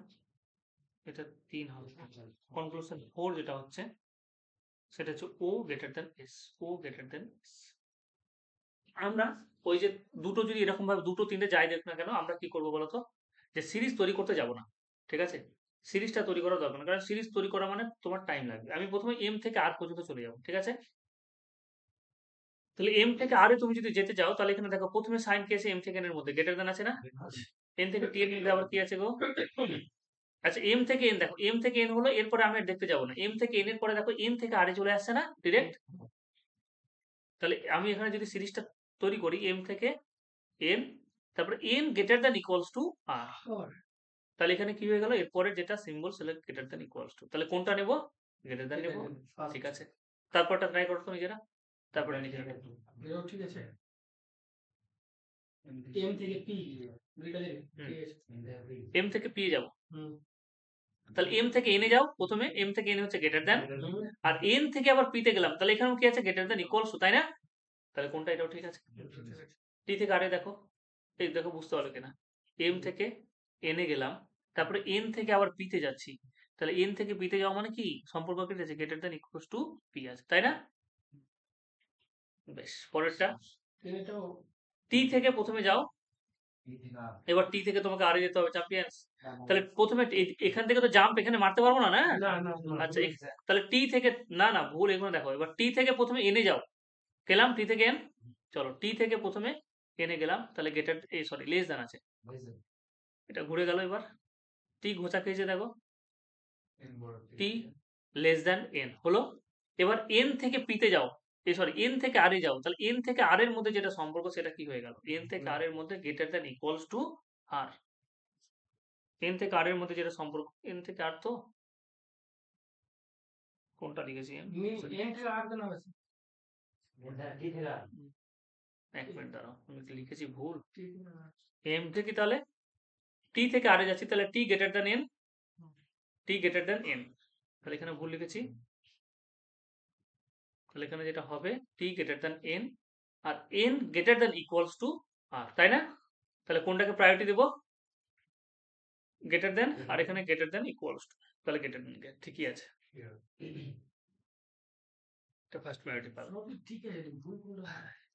এটা 3 হবে। কনক্লুশন 4 যেটা হচ্ছে সেটা হচ্ছে ও গ্রেটার দেন এস। ও গ্রেটার দেন এস। আমরা ওই যে দুটো যদি এরকম ভাবে দুটো তিনটে যাই দেখ না কেন, আমরা কি করবো বলতো, যে সিরিজ তৈরি করতে যাব না, ঠিক আছে? সিরিজটা তৈরি করা দরকার না, কারণ সিরিজ তৈরি করা মানে তোমার টাইম লাগবে। আমি প্রথমে এম থেকে আর পর্যন্ত চলে যাবো, ঠিক আছে? তাহলে এম থেকে আর এ তুমি যদি যেতে চাও, তাহলে এখানে দেখো প্রথমে সাইন কি আছে, এম থেকে এন এর মধ্যে গ্রেটার দেন আছে না? এন থেকে টি এর মধ্যে আবার কি আছে গো? আচ্ছা, এম থেকে এন, দেখো এম থেকে এন হলো, এরপরে আমি আর দেখতে যাবো না। এম থেকে এন এর পরে দেখো এন থেকে আর এ চলে আসছে না ডিরেক্ট? তাহলে আমি এখানে যদি সিরিজটা তৈরি করি এম থেকে এন, তারপরে N greater than equals to R, তাহলে এখানে কি হয়ে গেল, এরপরে যেটা সিম্বল সেটা গ্রেটার দেন ইকুয়ালস টু। তাহলে কোনটা নেব? গ্রেটার দেন নেব, ঠিক আছে? তারপরটা ট্রাই করো তো নিজেরা, তারপরে নিজেরা।
এটাও ঠিক আছে। এম থেকে পি দুইটা দেবে, ঠিক আছে।
এম থেকে পি যাব,
হুম।
তাহলে এম থেকে এনে যাও প্রথমে। এম থেকে এন হচ্ছে গ্রেটার দেন, আর এন থেকে আবার পি তে গেলাম, তাহলে এখানেও কি আছে? গ্রেটার দেন ইকুয়ালস টু, তাই না? তাহলে কোনটা? এটাও ঠিক আছে। টি থেকে আরে দেখো, এই দেখো বুঝতে পারলো কিনা, এম থেকে এনে গেলাম, তারপরে এন থেকে আবার পি তে যাচ্ছি, তাহলে এন থেকে পি তে যাওয়া মানে কি সম্পর্ক কি আছে? Greater than equals to P আছে, তাই না? বেশ, পরেরটা
এটাও
টি থেকে প্রথমে যাও, এবার টি থেকে তোমাকে আরে যেতে হবে, চ্যাম্পিয়ন্স। তাহলে প্রথমে এখান থেকে তো জাম্প এখানে মারতে পারবো না, না?
না না না,
আচ্ছা, তাহলে টি থেকে, না না ভুল, এখানে দেখো, এবার টি থেকে প্রথমে এনে যাও, গেলাম টি থেকে এন। চলো, টি থেকে প্রথমে এনে গেলাম, তাহলে গেটার এই সরি লেস দেন আছে, এটা ঘুরে গেল। এবার টি ঘোচা খেয়েছে দেখো, টি লেস দেন এন হলো। এবার এন থেকে পিতে যাও, এই সরি এন থেকে আর এ যাও, তাহলে এন থেকে আর এর মধ্যে যেটা সম্পর্ক সেটা কি হয়ে গেল? এন থেকে আর এর মধ্যে greater than equals to R. N থেকে আর এর মধ্যে যেটা সম্পর্ক, এন থেকে আর তো কোনটা লিখেছি এন?
এম থেকে আর দেন আছে।
এক মিনিট দাঁড়াও, আমি কি লিখেছি ভুল?
ঠিক আছে।
এম থেকে তাহলে টি থেকে আর এ যাচ্ছি, তাহলে T greater than N, T greater than N, তাহলে এখানে ভুল লিখেছি। তাহলে এখানে যেটা হবে টি গ্রেটার দেন এন, আর N greater than equals to R, তাই না? তাহলে কোনটাকে প্রায়োরিটি দেবো? গ্রেটার দেন, আর এখানে গ্রেটার দেন ইকুয়ালস টু, তাহলে গ্রেটার দেন, ঠিকই আছে। এটা ফার্স্ট প্রায়োরিটি পাবে।
সবই ঠিক আছে, ভুল করলে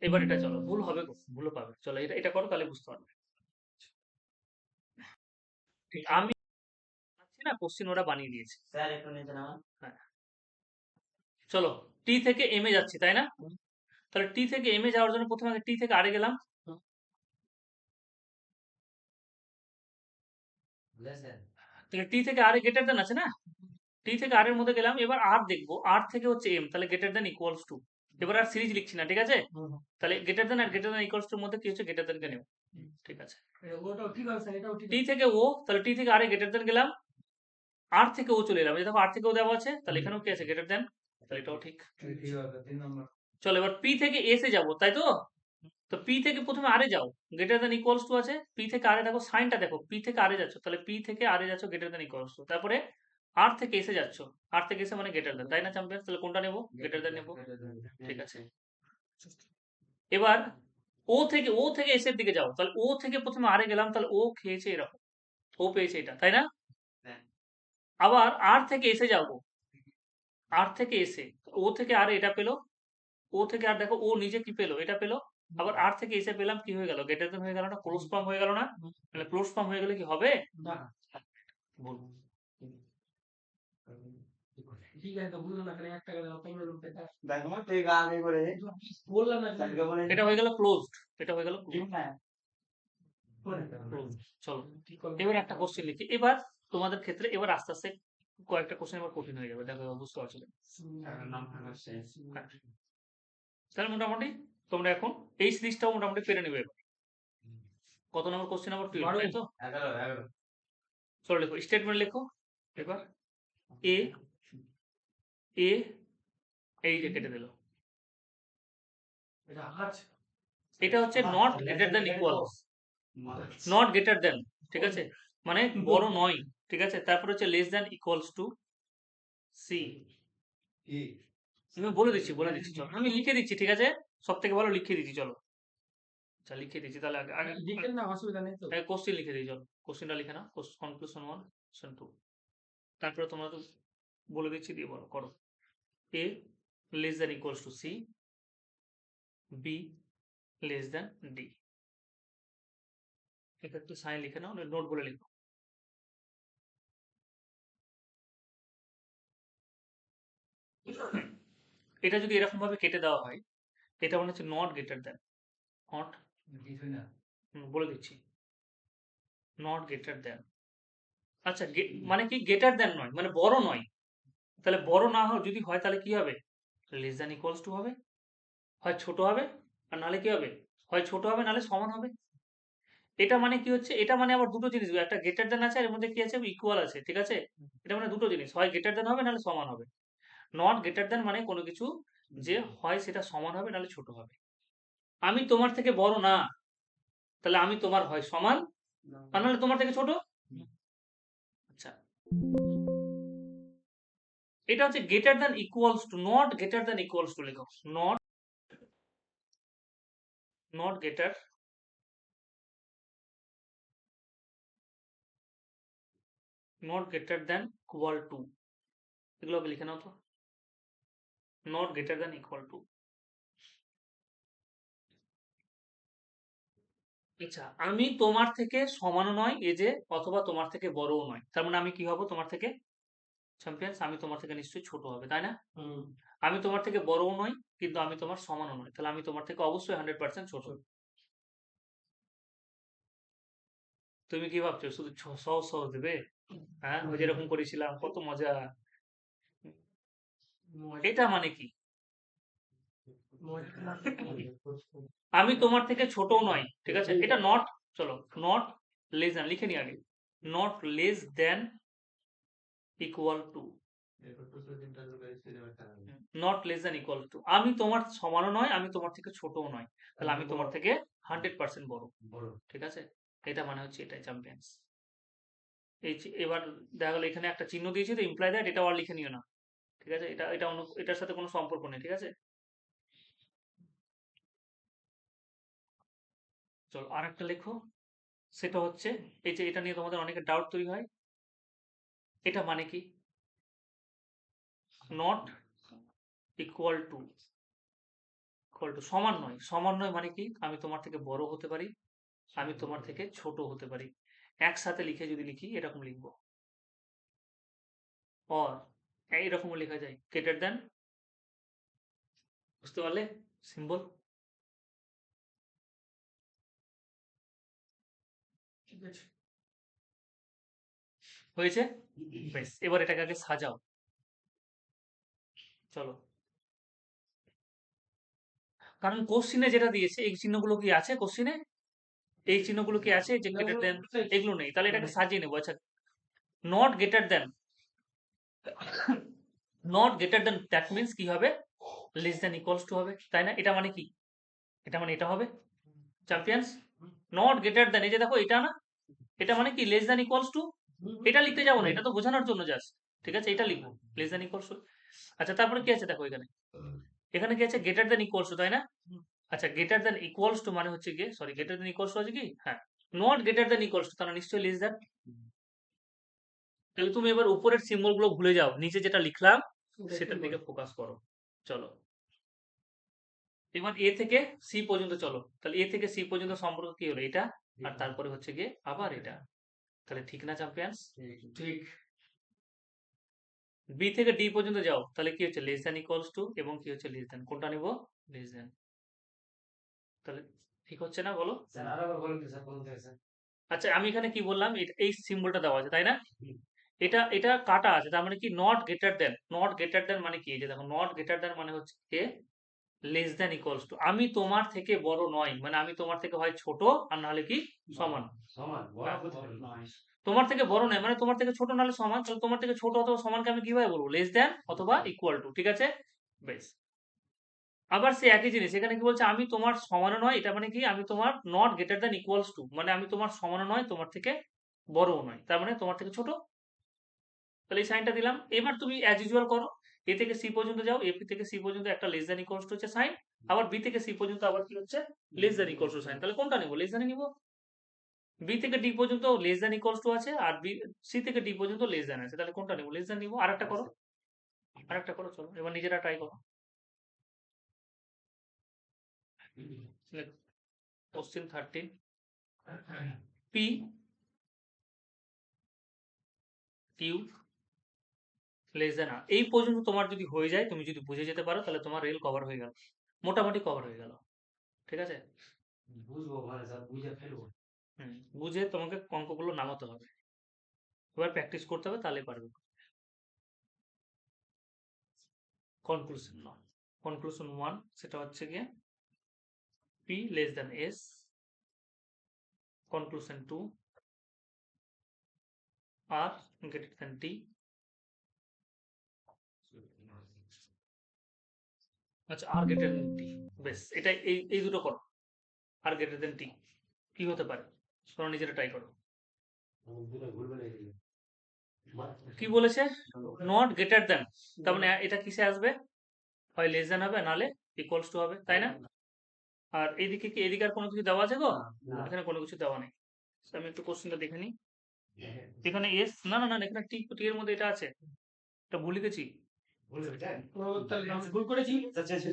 এবার এটা চলো, ভুল হবে গো, ভুলও পাবে। চলো এটা এটা করো, তাহলে বুঝতে পারবে। আমি আছি না, কোশ্চেন ওরা বানিয়ে দিয়েছে।
স্যার একটু নিচে নামান।
হ্যাঁ, চলো টি থেকে এম এ যাচ্ছি, তাই না? তাহলে টি থেকে এম এ যাওয়ার জন্য প্রথমে টি থেকে আরে গেলাম, তাহলে টি থেকে আর গ্রেটার দেন আছে না? টি থেকে আর এর মধ্যে গেলাম, এবার আর দেখবো, আর থেকে হচ্ছে এম, তাহলে গ্রেটার দেন ইকুয়ালস টু। এবার আর সিরিজ লিখছি না, ঠিক আছে? তাহলে গ্রেটার দেন আর গ্রেটার দেন ইকুয়ালস টুর মধ্যে কি হচ্ছে? গ্রেটার দেন কে নেব, ঠিক আছে?
ওটাও ঠিক আছে, এটাও ঠিক
টি
আছে।
থেকে ও, তাহলে টি থেকে আরে গ্রেটার দেন গেলাম, আর থেকে ও চলে এলাম, এই দেখো আর থেকেও দেওয়া আছে, তাহলে এখানেও কি আছে? গ্রেটার দেন, তাহলে এটাও ঠিক।
ঠিক আছে, 3 নাম্বার।
চলো এবার পি থেকে এস এ যাবো, তাই তো? তো পি থেকে প্রথমে আরে যাও, গ্রেটার দেন ইকুয়ালস টু আছে, পি থেকে আরে দেখো সাইনটা দেখো, পি থেকে আরে যাচ্ছ, তাহলে পি থেকে আরে যাচ্ছ গ্রেটার দেন ইকুয়ালস টু, তারপরে আর থেকে এসে যাচ্ছ, আর থেকে এসে মানে গ্রেটার দেন, তাই না চ্যাম্পিয়ন? তাহলে কোনটা নেব? গ্রেটার দেন নেব, ঠিক আছে। এবার ও থেকে এস এর দিকে যাও, তাহলে ও থেকে প্রথমে আরে গেলাম, তাহলে ও খেয়েছে এরকম, ও পেয়েছে এটা, তাই না? আবার আর থেকে এসে যাবো, আর থেকে এসে ও থেকে আর এটা পেলো, ও থেকে আর দেখো ও নিজে কি পেলো? এটা পেলো। আবার আর থেকে এসে পেলাম, কি হয়ে গেল? গ্রেটার দেন হয়ে গেল না? ক্লোজ ফর্ম হয়ে গেল না? তাহলে ক্লোজ ফর্ম হয়ে গেলে কি হবে?
না,
বলবো
ঠিক আছে, বুঝলো না, খালি 1 টাকা দাও, 15 রুপে দাও।
দেখো ঠিক আগে করে
বললাম না,
স্যারকে বলে
এটা হয়ে গেল ক্লোজড, এটা হয়ে গেল closed। চলো এবার একটা কোশ্চেন লিখি। এবার তোমাদের ক্ষেত্রে এবার আস্তে আস্তে কয়েকটা কোশ্চেন এবার কঠিন হয়ে যাবে, দেখো এবার বুঝতে পারছো তো? তাহলে মোটামুটি তোমরা এখন এই সিরিজটাও মোটামুটি পেরে নেবে এবার। কত নম্বর কোশ্চেন নাম্বার 12 তাই তো?
11
চলো লেখো, স্টেটমেন্ট লেখো এবার। এ এ এই যে কেটে দিল, এটা হচ্ছে not greater than equal, not greater than, ঠিক আছে, মানে বড় নয়, ঠিক আছে। তারপর হচ্ছে less than equals to C. আমি বলে দিচ্ছি চলো, আমি লিখে দিচ্ছি, ঠিক আছে, সব থেকে ভালো লিখে দিচ্ছি, চলো আচ্ছা লিখে দিচ্ছি। তাহলে আগে আগে
লিখেন না, অসুবিধা নেই তো।
কোশ্চেন লিখে দিই, চলো কোশ্চেনটা লিখে নাও, কনক্লুশন 1 কোশ্চেন 2। তারপরে তোমরা তো বলে দিচ্ছি, দিয়ে বলো করো। A less than equals to C, B less than D. এটা একটু সাইন লিখে নাও, নোট বলে লিখো। এটা যদি এরকম ভাবে কেটে দেওয়া হয়, এটা মনে হচ্ছে নট গ্রেটার দেন, নট বলে দিচ্ছি, নট গ্রেটার দেন। আচ্ছা মানে কি গ্রেটার দেন নয়, মানে বড় নয়। তাহলে বড় না হয় যদি হয় তাহলে কি হবে? লেস দেন ইকুয়ালস টু হবে, হয় ছোট হবে, আর নাহলে কি হবে? হয় ছোট হবে নাহলে সমান হবে। এটা মানে কি হচ্ছে? এটা মানে আবার দুটো জিনিস, একটা গ্রেটার দেন আছে, এর মধ্যে কি আছে? ইকুয়াল আছে, ঠিক আছে। এটা মানে দুটো জিনিস, হয় গ্রেটার দেন হবে নাহলে সমান হবে। নট গ্রেটার দেন মানে কোনো কিছু যে হয় সেটা সমান হবে নাহলে ছোট হবে। আমি তোমার থেকে বড় না, তাহলে আমি তোমার হয় সমান আর নাহলে তোমার থেকে ছোট। আচ্ছা, এটা হচ্ছে greater than equals to, not greater than equals to লেখো, not not greater not greater than equal to, এগুলোকে লিখে নাও তো, not greater than equal to. আচ্ছা, আমি তোমার থেকে সমানও নয় এই যে, অথবা তোমার থেকে বড়ও নয়, তার মানে আমি কি হব তোমার থেকে? চ্যাম্পিয়ন্স, আমি তোমার থেকে নিশ্চয়ই ছোট হবে, তাই না? আমি তোমার থেকে বড়ও নই, কিন্তু আমি তোমার সমানও নয়, তাহলে আমি তোমার থেকে অবশ্যই 100% ছোট। তুমি কি ভাবছো শুধু সহজ সহজ দেবে? হ্যাঁ, ওই যেরকম করেছিলাম, কত মজা। এটা মানে কি? আমি তোমার থেকে ছোটও নয়, ঠিক আছে, এটা নট, চলো নট লেস দেন লিখে নি আগে, not less than equal two, not less than equal two. আমি তোমার সমানও নয়, আমি তোমার থেকে ছোটও নয়, তাহলে আমি তোমার থেকে 100% বড়, ঠিক আছে। এটা মানে হচ্ছে এটাই চ্যাম্পিয়ন্স। এবার দেখা গেল এখানে একটা চিহ্ন দিয়েছি তো, ইমপ্লাই দ্যাট, এটা আর লিখে নিও না, ঠিক আছে। এটা এটা এটার সাথে কোনো সম্পর্ক নেই, ঠিক আছে। চলো আর একটা লেখো, সেটা হচ্ছে এই যে এটা নিয়ে তোমাদের অনেকের ডাউট তৈরি হয়, এটা মানে কি? Not equal to, equal to সমান নয়, সমান নয় মানে কি? আমি তোমার থেকে বড় হতে পারি, আমি তোমার থেকে ছোট হতে পারি। একসাথে লিখে যদি লিখি এরকম লিখবো, অর এইরকম লেখা যায়, গ্রেটার দেন, বুঝতে পারলে সিম্বল? হয়েছে? বেশ, এবার এটাকে আগে সাজাও, চলো। কারণ কোশ্চিনে যেটা দিয়েছে এই চিহ্নগুলো কি আছে কোশ্চিনে? এই চিহ্নগুলো কি আছে যে গ্রেটার দেন? এগুলো নেই, তাহলে এটাকে সাজিয়ে নেবো। আচ্ছা, not greater then, not greater then that means কি হবে? লেস দেন ইকুয়ালস টু হবে, তাই না? এটা মানে কি? এটা মানে এটা হবে চ্যাম্পিয়ন্স। নট গ্রেটার দেন, এই যে দেখো এটা না, এটা মানে কি? Less than equals two. এটা লিখতে যাবো না, এটা তো বোঝানোর জন্য জাস্ট, ঠিক আছে, এটা লিখবো লেস দেন ইকুয়ালস টু। আচ্ছা, তারপরে কি আছে দেখো এখানে, এখানে কি আছে? গ্রেটার দেন ইকুয়ালস টু, তাই না? আচ্ছা, গ্রেটার দেন ইকুয়ালস টু মানে হচ্ছে কি, sorry, greater than equals two আছে কি? হ্যাঁ, not greater than equals two, তাহলে নিশ্চয়ই লেস দেন। তাহলে তুমি এবার উপরের সিম্বল গুলো ভুলে যাও, নিচে যেটা লিখলাম সেটার দিকে ফোকাস করো। চলো এবার এ থেকে সি পর্যন্ত চলো, তাহলে এ থেকে সি পর্যন্ত সম্পর্ক কি হলো? এটা আর তারপরে হচ্ছে গিয়ে আবার এটা, তাহলে ঠিক না চ্যাম্পিয়ন্স?
ঠিক।
বি থেকে ডি পর্যন্ত যাও, তাহলে কি হচ্ছে? লেস দেন ইকুয়ালস টু, এবং কি হচ্ছে? লেস দেন। কোনটা নিব? Less than. তাহলে ঠিক হচ্ছে না বলো?
স্যার আরেকবার বলুন তো স্যার, কোন থেকে স্যার?
আচ্ছা আমি এখানে কি বললাম, এই সিম্বলটা দেওয়া আছে তাই না? এটা এটা কাটা আছে, তার মানে কি not greater then. Not greater দেন মানে কি, এই যে দেখো নট গ্রেটার দেন মানে হচ্ছে A less than equals two, আমি তোমার থেকে বড় নয়, মানে আমি তোমার থেকে হয় ছোট আর নাহলে কি সমান।
সমান বড়
হ্যাঁ।
হতে পারে নয়।
তোমার থেকে বড় নয় মানে তোমার থেকে ছোট নাহলে সমান, তাহলে তোমার থেকে ছোট অথবা সমানকে আমি কিভাবে বলবো, লেস দেন অথবা ইকুয়াল টু, ঠিক আছে? বেশ। আবার সে একই জিনিস এখানে কি বলছে, আমি তোমার সমানও নয়, এটা মানে কি আমি তোমার not greater than equals two, মানে আমি তোমার সমানও নয় তোমার থেকে বড়ও নয়, তার মানে তোমার থেকে ছোট। তাহলে এই সাইনটা দিলাম। এবার তুমি অ্যাজ ইউজুয়াল করো, এ থেকে সি পর্যন্ত যাও, এ থেকে সি পর্যন্ত একটা লেস দেন ইকুয়ালস টু হচ্ছে সাইন, আবার বি থেকে সি পর্যন্ত আবার কি হচ্ছে less than equals to sign. তাহলে কোনটা নিব, লেস দেন নিব। বি থেকে ডি পর্যন্ত লেস দেন ইকুয়ালস টু আছে, আর বি সি থেকে ডি পর্যন্ত লেস দেন আছে, তাহলে কোনটা নিব, লেস দেন নিব। আরেকটা করো, আরেকটা করো, চলো এবার নিজেরা ট্রাই করো। Question 13, P Q less than R, এই পর্যন্ত তোমার যদি হয়ে যায়, তুমি যদি বুঝে যেতে পারো, তাহলে তোমার রেল কভার হয়ে গেল, মোটামুটি কভার হয়ে গেল, ঠিক আছে?
বুঝবো মানে স্যার বুঝে ফেলবো।
বুঝে তোমাকে অঙ্কগুলো নামাতে হবে, এবার প্র্যাকটিস করতে হবে, তাহলে পারবে। কনক্লুশন নয়, কনক্লুশন 1 সেটা হচ্ছে গিয়ে P less than S. Conclusion 2 আর গ্রেটার দেন টি। আচ্ছা আর গ্রেটার দেন টি, বেশ এটা এই দুটো করো। আর গ্রেটার দেন টি কি হতে পারে, তোমরা নিজেরা ট্রাই করো।
দুটো ঘুরবে লেগে গেল।
কি বলেছে, নট গ্রেটার দেন, তার মানে এটা কিসে আসবে, হয় লেস দেন হবে, নালে ইকুয়ালস টু হবে, তাই না? আর এইদিকে কি, এদিকে আর কোনো কিছু দেওয়া আছে গো?
না।
এখানে কোনো কিছু দেওয়া নেই। So, আমি একটু কোশ্চেনটা দেখে নিই। এখানে এস, না না না, এখানে টি, টি এর মধ্যে এটা আছে, এটা ভুল লিখেছি।
ভুলে গেছেন?
ও, তাহলে আমরা ভুল করেছি।
আচ্ছা আচ্ছা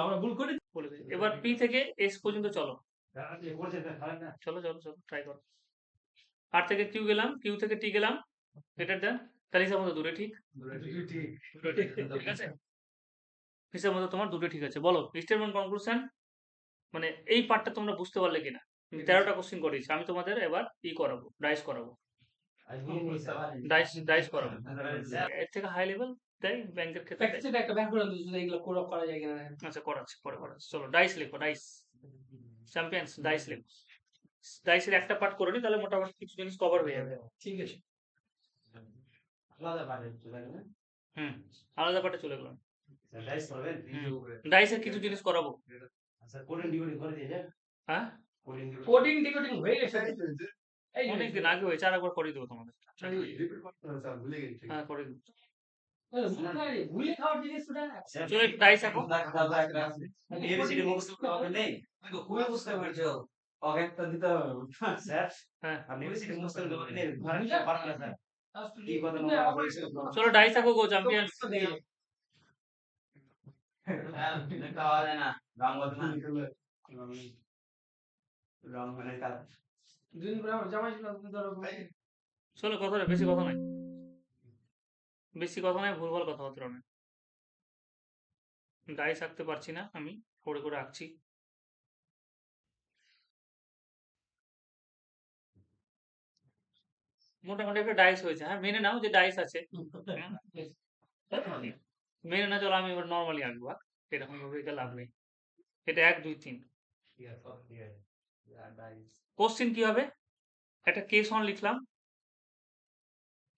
আমরা ভুল করেছি।
ভুল লিখেছি। এবার পি থেকে এস পর্যন্ত চলো,
আপনি বলছেন না খারাপ না।
চলো চলো চলো ট্রাই করো। আর থেকে কিউ গেলাম, কিউ থেকে টি গেলাম, গ্রেটার দেন, তাহলে হিসাব মতো দূরে ঠিক,
ঠিক।
দুটো ঠিক, ঠিক আছে? হিসাব মতো তোমার দুটো ঠিক আছে। বলো স্টেটমেন্ট কনক্লুশন, মানে এই পার্টটা তোমরা বুঝতে পারলে কিনা? 13টা কোশ্চেন করেছি আমি তোমাদের, এবার ই করাবো, ডাইস করাবো, ডাইস করাবো। এর থেকে হাই লেভেল দেয় ব্যাংকের ক্ষেত্রে দেয়।
প্র্যাকটিসের একটা ব্যাকগ্রাউন্ড আছে, এগুলো করা যায় কিনা দেখেন।
আচ্ছা করাচ্ছি, পরে করাচ্ছি। চলো ডাইস লেখো, ডাইস চ্যাম্পিয়ন্স, ডাইস লেখো। ডাইসের একটা পার্ট করে নি, তাহলে মোটামুটি কিছু জিনিস কভার হয়ে যাবে।
ঠিক আছে।
আলাদা পারে চলে গেলেন।
হুম, আলাদা পার্টে চলে গেলাম।
ডাইস করবেন।
ডাইসের কিছু জিনিস করাবো।
আচ্ছা কোডিং ডিকোডিং করে দিয়ে যান।
হ্যাঁ,
কোডিং টিকোডিং হয়ে গেছে। এই যে,
অনেকদিন আগে হয়েছে, আর একবার করে দেবো তোমাদের। হ্যাঁ করে দেবো।
ভুলে খাওয়ার জিনিস ওটা।
চলো একটু ডাইস আঁকো।
এবিসিডি মুখস্থ করতে হবে নেই। আমি তো খুবই বুঝতে পারছো। ওকে একটা দিতে হবে। স্যার
হ্যাঁ
আপনি এবিসিডি মুখস্থ করতে হবে নেই। ভালো পারেন না স্যার। কি কথা না
চলো ডাইস আঁকো গো চ্যাম্পিয়ন্স।
খাওয়া যায় না। রং বলতে না। রং মানে কালার।
দুদিন পরে আমার জামাই ছিল, ধরো
চলো কথা নাই, বেশি কথা নাই, বেশি কথা নাই, ভুলভাল কথাবার্তা অনেক। ডাইস আঁকতে পারছি না আমি, করে করে আঁকছি। মোটামুটি একটা ডাইস হয়েছে, হ্যাঁ মেনে নাও যে ডাইস আছে। মেনে না, চলো আমি এবার নর্মালি আঁকবো, এরকম ভাবে এটা লাভ নেই। এটা 1 2 3। কোশ্চেন কি হবে, একটা কেস অন লিখলাম,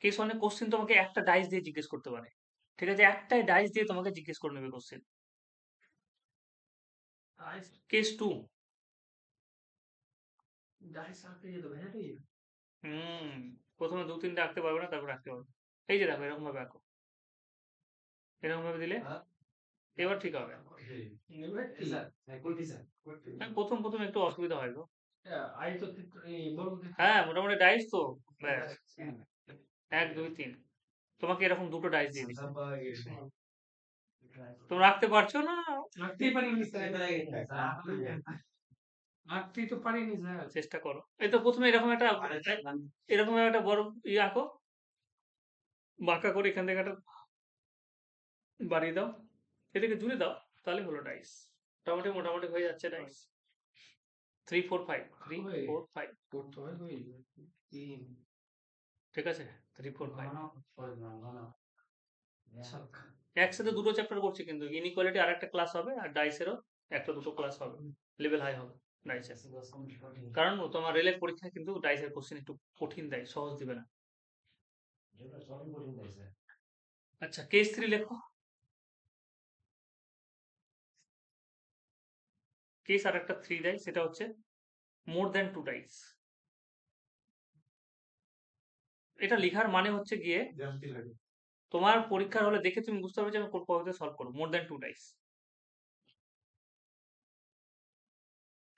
কেস অনে কোশ্চেন তোমাকে একটা ডাইস দিয়ে জিজ্ঞেস করতে পারে, ঠিক আছে? একটাই ডাইস দিয়ে তোমাকে জিজ্ঞেস করে নেবে কোশ্চেন। কেস 2,
ডাইস আঁকতে যেত ভ্যানাটি।
প্রথমে 2 3টে আঁকতে পারবে না, তারপর আঁকতে পারবে। এই যে দেখো এরকম ভাবে আঁকো, এরকম ভাবে দিলে এবার ঠিক হবে। হ্যাঁ, প্রথম প্রথম একটু অসুবিধা হয় গো।
আই তো এই বড়
হ্যাঁ মোটামুটি ডাইস তো ব্যাস 1 2 3, তোমাকে এরকম দুটো ডাইস দিয়ে দিচ্ছি, তোমরা রাখতে পারছো না?
আঁকতেই পারিনি স্যার। আঁকতেই তো পারিনি স্যার।
চেষ্টা করো। এই তো প্রথমে এরকম একটা বড় আঁকো, বাঁকা করে এখান থেকে একটা বাড়িয়ে দাও, এদিকে জুড়ে দাও, তাহলে হলো ডাইস। মোটামুটি মোটামুটি হয়ে যাচ্ছে ডাইস। 3 4 5 3
ওই।
4 5
করতে হয় ওই 3
ঠিক আছে 3 4 5
আচ্ছা
একসাথে দুটো চ্যাপ্টার করছি কিন্তু ইনইকুয়ালিটি আর একটা ক্লাস হবে আর ডাইসেরও একটা দুটো ক্লাস হবে লেভেল হাই হবে ডাইসের কারণ তোমার রেলের পরীক্ষায় কিন্তু ডাইসের কোশ্চেন একটু কঠিন দেয় সহজ দিবে না আচ্ছা কেস 3 লেখো কেস আর একটা 3 দেয় সেটা হচ্ছে মোর দ্যান 2 ডাইস এটা লেখার মানে হচ্ছে গিয়ে তোমার পরীক্ষার হলে দেখে তুমি বুঝতে পারবে যে আমি কোন পদ্ধতিতে সলভ করবো মোর দ্যান 2 ডাইস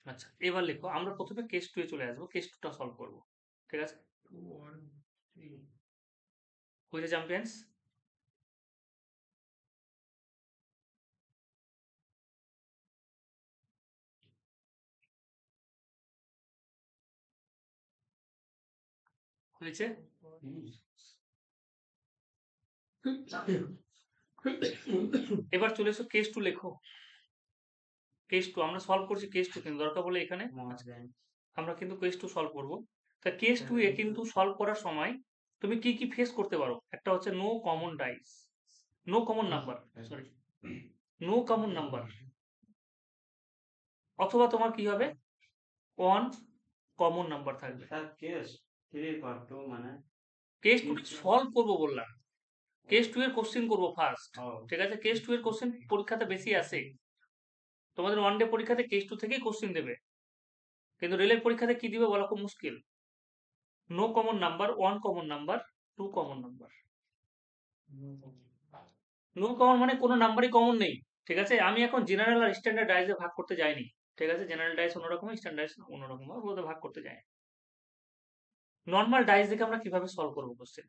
আচ্ছা এবার লেখো আমরা প্রথমে কেস 2 এ চলে আসবো কেস 2 টা সলভ করবো ঠিক আছে
2 1 3
হু ইজ দ্য চ্যাম্পিয়ন্স হয়েছে এবার চলে এসো কেস 2 লেখো কেস 2 আমরা সলভ করছি কেস 2 কিন্তু দরকার বলে এখানে আমরা কিন্তু কেস 2 সলভ করব তা কেস 2 এ কিন্তু সলভ করার সময় তুমি কি কি ফেস করতে পারো একটা হচ্ছে no common dice no common number sorry no common number অথবা তোমার কি হবে ওয়ান কমন নাম্বার থাকবে
স্যার কেস 3 মানে
কেস 2 সলভ করবো বললাম কেস 2 এর কোশ্চেন করবো ফার্স্ট
ও,
ঠিক আছে কেস 2 এর কোশ্চেন পরীক্ষাতে বেশি আসে তোমাদের ওয়ান ডে পরীক্ষাতে কেস 2 থেকেই কোশ্চেন দেবে কিন্তু রেলের পরীক্ষাতে কি দিবে বলা খুব মুশকিল no common number one common number two common number no common মানে কোনো নাম্বারই কমন নেই ঠিক আছে আমি এখন জেনারেল আর স্ট্যান্ডার্ড ডাইসে ভাগ করতে যাইনি ঠিক আছে জেনারেল ডাইস অন্যরকম স্ট্যান্ডার্ড ডাইস অন্যরকম ওগুলোতে ভাগ করতে যাই নর্মাল ডাইস দেখে আমরা কিভাবে সলভ করবো কোশ্চেন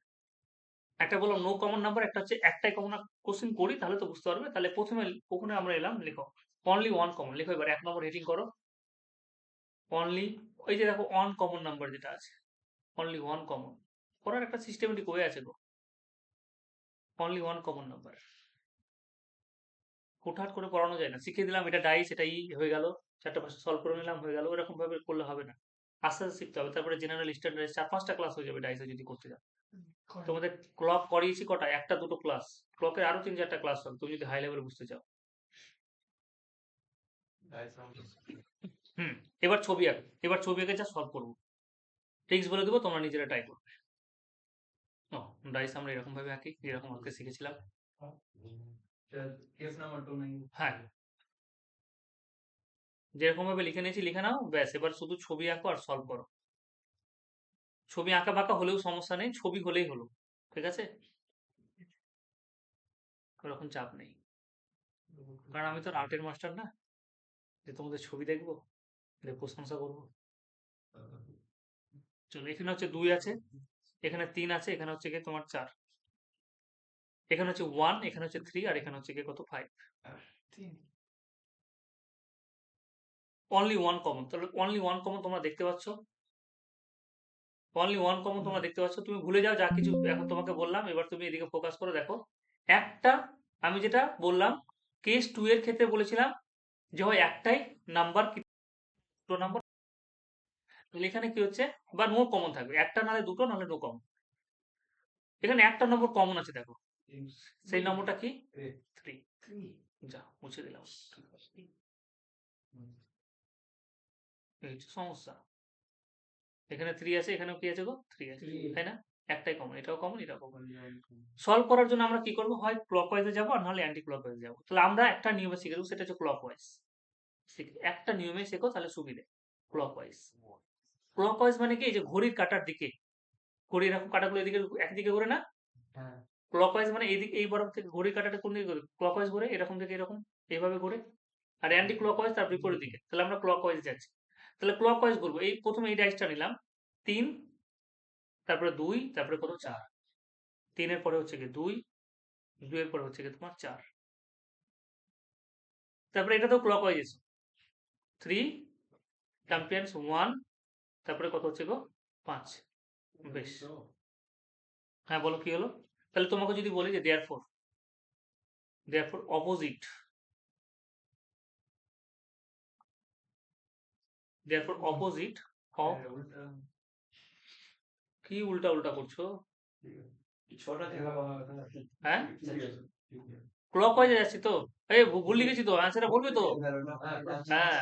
একটা বললাম নো কমন নাম্বার একটা হচ্ছে একটাই কমন কোশ্চেন করি তাহলে তো বুঝতে পারবে তাহলে প্রথমে ওখানে আমরা এলাম লিখো অনলি ওয়ান কমন লিখো এবার 1 নম্বর হেডিং করো অনলি ওই যে দেখো ওয়ান কমন নাম্বার যেটা আছে অনলি ওয়ান কমন করার একটা সিস্টেমেটিক ওয়ে আছে গো অনলি ওয়ান কমন নাম্বার হুটহাট করে পড়ানো যায় না শিখিয়ে দিলাম এটা ডাইস এটা হয়ে গেল চারটা পাঁচটা সলভ করে নিলাম হয়ে গেল এরকম ভাবে করলে হবে না আস্তে আস্তে শিখতে হবে তারপরে জেনারেল স্ট্যান্ডার্ড 4-5টা ক্লাস হয়ে যাবে ডাইসে যদি করতে যাও তোমাদের ক্লক করিয়েছি কটা একটা দুটো ক্লাস ক্লকের আরো 3-4টা ক্লাস হবে তুমি যদি হাই লেভেলে বুঝতে চাও হুম এবার ছবি আঁকো এবার ছবি এঁকে যা সলভ করবো ট্রিক্স বলে দেবো তোমরা নিজেরা ট্রাই করবে ও ডাইস আমরা এরকম ভাবে আঁকি যেরকম আঁকতে শিখেছিলাম
কেস নাম্বার 2
হ্যাঁ যেরকম ভাবে লিখে নিয়েছি লিখে নাও ব্যাস এবার শুধু ছবি আঁকো আর সলভ করো ছবি আঁকা বাঁকা হলেও সমস্যা নেই ছবি হলেই হলো ঠিক আছে ওরকম চাপ নেই কারণ আমি তো আর্টের মাস্টার না যে তোমাদের ছবি দেখবো দিয়ে প্রশংসা করবো চলো এখানে হচ্ছে 2 আছে এখানে 3 আছে এখানে হচ্ছে গিয়ে তোমার 4 এখানে হচ্ছে 1 এখানে হচ্ছে 3 আর এখানে হচ্ছে গিয়ে কত 5 অনলি ওয়ান কমন তাহলে অনলি ওয়ান কমন তোমরা দেখতে পাচ্ছ অনলি ওয়ান কমন তোমরা দেখতে পাচ্ছ তুমি ভুলে যাও যা কিছু এখন তোমাকে বললাম এবার তুমি এদিকে ফোকাস করে দেখো একটা আমি যেটা বললাম কেস 2 এর ক্ষেত্রে বলেছিলাম যে হয় একটাই নাম্বার কি দুটো নাম্বার এখানে কি হচ্ছে বা নো কমন থাকবে একটা নালে দুটো নালে নো কমন এখানে একটা নম্বর কমন আছে দেখো সেই নম্বরটা কি 3 যা মুছে দিলাম এই হচ্ছে সমস্যা এখানে 3 আছে এখানেও কি আছে গো 3 আছে তাই না একটাই কমন এটাও কমন এটাও কমন সলভ করার জন্য আমরা কি করব হয় ক্লকওয়াইজে যাব আর নাহলে অ্যান্টি ক্লকওয়াইজে যাব তাহলে আমরা একটা নিয়মে শিখে দেবো সেটা হচ্ছে ক্লকওয়াইজ একটা নিয়মে শেখো তাহলে সুবিধে ক্লকওয়াইজ ক্লকওয়াইজ মানে কি এই যে ঘড়ির কাঁটার দিকে ঘড়ির এরকম কাঁটাগুলো এদিকে একদিকে ঘোরে না ক্লকওয়াইজ মানে এইদিকে এই বরাবর থেকে ঘড়ির কাঁটাটা কোন দিকে ঘোরে ক্লকওয়াইজ ঘোরে এরকম থেকে এরকম এইভাবে ঘোরে আর অ্যান্টি ক্লকওয়াইজ তার বিপরীত দিকে তাহলে আমরা ক্লকওয়াইজ যাচ্ছি তাহলে ক্লকওয়াইজ ঘুরবো এই প্রথমে এই ডাইসটা নিলাম 3 তারপরে 2 তারপরে কত 4 3 এর পরে হচ্ছে কি 2 2 এর পরে হচ্ছে কি তোমার 4 তারপরে এটা তো ক্লকওয়াইজ এসে 3 চ্যাম্পিয়ন্স 1 তারপরে কত হচ্ছে গো 5 বেশ হ্যাঁ বলো কি হলো তাহলে তোমাকে যদি বলি যে therefore opposite therefore opposite of, কি উল্টা উল্টা করছো?
ছোটা থেকে
হ্যাঁ, ক্লক ওয়াইজে যাচ্ছি তো। এই ভুল লিখেছি তো, অ্যান্সারটা বলবে তো। হ্যাঁ,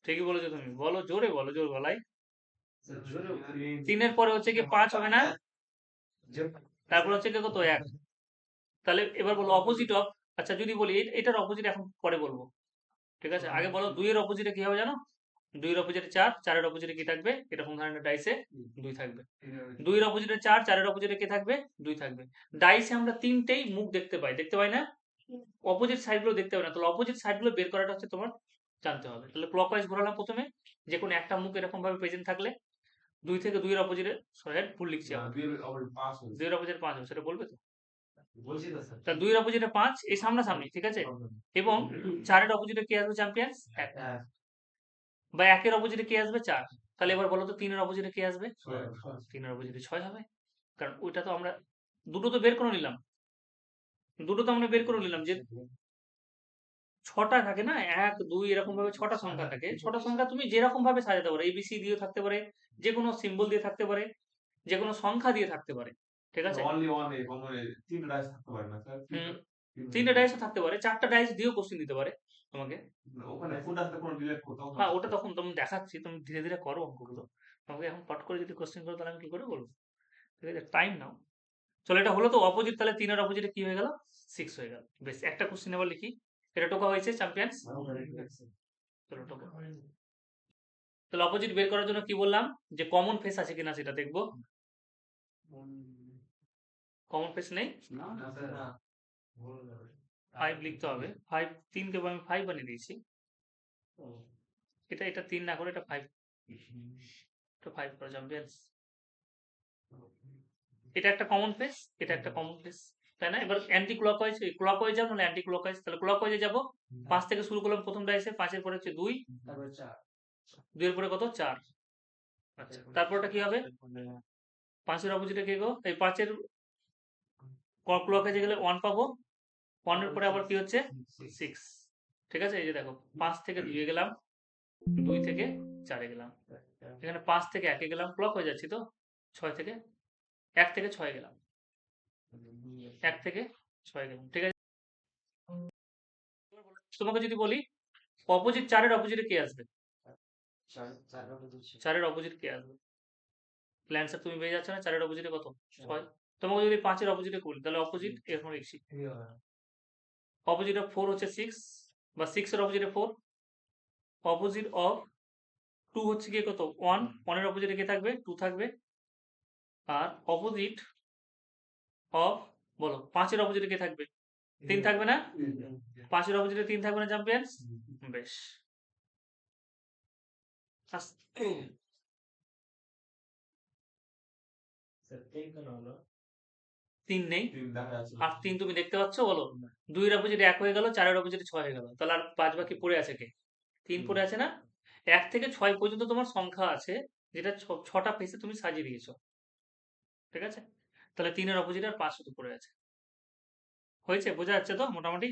ঠিকই বলেছো তুমি, বলো জোরে, বলো জোর গলায়। 3 এর পরে হচ্ছে কি 5 হবে না, তারপর হচ্ছে কি কত 1। তাহলে এবার বলো অপোজিট অফ। আচ্ছা যদি বলি এটার অপোজিট এখন পরে বলবো, ঠিক আছে? আগে বলো 2 এর অপোজিটে কি হবে জানো? 2 এর অপোজিটে 4, 4 এর অপোজিটে কি থাকবে? এরকম ধরনের ডাইসে 2 থাকবে। 2 এর অপোজিটে 4, 4 এর অপোজিটে কি থাকবে? 2 থাকবে। ডাইসে আমরা তিনটেই মুখ দেখতে পাই, দেখতে পাই না? অপোজিট সাইড গুলো দেখতে পাই না। তাহলে অপোজিট সাইড গুলো বের করাটা হচ্ছে তোমার জানতে হবে। তাহলে ক্লকওয়াইজ ঘোরালাম প্রথমে, যে কোনো একটা মুখ এরকম ভাবে প্রেজেন্ট থাকলে 2 থেকে 2 এর অপোজিটে, সরি ভুল লিখছি আবার। 2 এর অপোজিটে 5 হবে, সেটা বলবে তো?
বলছি তো স্যার।
তাহলে 2 এর অপোজিটে 5 এই সামনাসামনি, ঠিক আছে? এবং 4 এর অপোজিটে কি আসবে চ্যাম্পিয়ন্স? 1। বা 1 এর অপোজিটে কি আসবে? 4। তাহলে এবার বলো তো 3 এর অপোজিটে কি আসবে? 3 এর অপোজিটে 6 হবে। কারণ ওইটা তো আমরা দুটো তো বের করে নিলাম। দুটো তো আমরা বের করে নিলাম যে 6টা থাকে না, 1, 2 এরকম ভাবে 6টা সংখ্যা থাকে। 6টা সংখ্যা তুমি যেরকম ভাবে সাজাতে পারো। ABC দিয়েও থাকতে পারে, যেকোনো সিম্বল দিয়ে থাকতে পারে, যেকোনো সংখ্যা দিয়ে থাকতে পারে। ঠিক আছে?
অনলি ওয়ান এ কোনো 3 ডাইস থাকতে পারে না স্যার।
হুম, 3টা ডাইসও থাকতে পারে, 4টা ডাইস দিয়েও কোশ্চেন দিতে পারে তোমাকে।
ওখানে কোনটার সাথে কোনো রিলেট করতে হবে না।
হ্যাঁ, ওটা তখন তুমি দেখাচ্ছি, তুমি ধীরে ধীরে করো অঙ্কগুলো। তোমাকে এখন পট করে যদি কোশ্চেন করো তাহলে আমি কি করে বলবো? ঠিক আছে, টাইম নাও। চলো এটা হলো তো অপোজিট, তাহলে 3 এর অপোজিটে কি হয়ে গেল? 6 হয়ে গেল। বেশ, একটা কোশ্চেন এবার লিখি। এটা টোকা হয়েছে চ্যাম্পিয়ন্স। চলো টোকা। তাহলে অপোজিট বের করার জন্য কি বললাম? যে কমন ফেস আছে কিনা সেটা দেখবো। কমন ফেস নেই,
না স্যার, ভুল হবে।
5 লিখতে হবে। 5, 3 কে আমি 5 বানিয়ে দিয়েছি। এটা 3 না করে এটা 5, এটা 5 করো চ্যাম্পিয়ন্স। এটা একটা কমন ফেস, এটা একটা কমন ফেস, তাই না? এবার অ্যান্টি ক্লকওয়াইজ, ক্লকওয়াইজ যাবো না অ্যান্টি ক্লকওয়াইজ? তাহলে ক্লকওয়াইজে যাবো। 5 থেকে শুরু করলাম প্রথম ডাইসে, 5 এর পরে হচ্ছে 2,
তারপর 4
2 এর পরে কত? 4। আচ্ছা, তারপরটা কি হবে? 5 এর অপোজিটে কি গো? এই 5 এর ক্লকওয়াইজে গেলে 1 পাবো। 1 এর পরে আবার কি হচ্ছে? 6। ঠিক আছে, এই যে দেখো 5 থেকে 2 এ গেলাম, 2 থেকে 4 এ গেলাম, এখানে 5 থেকে 1 এ গেলাম, ক্লক হয়ে যাচ্ছি তো। 6 থেকে 1 থেকে 6 গেলাম, 1 থেকে 6 গেলাম, ঠিক আছে? তোমাকে যদি বলি অপোজিট 4 এর অপোজিটে কে আসবে? 4 এর অপোজিট কে আসবে? অ্যান্সার তুমি পেয়ে যাচ্ছ না, 4 এর অপোজিটে কত? 6। তোমাকে যদি 5 এর অপোজিটে করি তাহলে অপোজিট এরকম লিখছি। অপোজিট অফ 4 হচ্ছে 6, বা 6 এর অপোজিটে 4। অপোজিট অফ 2 হচ্ছে কি কত? 1, 1 এর অপোজিটে কে থাকবে? 2 থাকবে। আর অপোজিট অফ, বলো 5 এর অপোজিটে কে থাকবে? 3 থাকবে না? 5 এর অপোজিটে 3 থাকবে না চ্যাম্পিয়ন্স? বেশ। আস্তে। 3 নেই,
3 দেখা যাচ্ছে না।
আর 3 তুমি দেখতে পাচ্ছ? বলো 2 এর অপোজিটে 1 হয়ে গেল, 4 এর অপোজিটে 6 হয়ে গেল, তাহলে আর 5 বাকি পড়ে আছে কে? 3 পড়ে আছে না? 1 থেকে 6 পর্যন্ত তোমার সংখ্যা আছে, যেটা 6টা ফেসে তুমি সাজিয়ে দিয়েছো। ঠিক আছে, তাহলে 3 এর অপোজিটে আর 5 শুধু পড়ে আছে। হয়েছে? বোঝা যাচ্ছে তো মোটামুটি?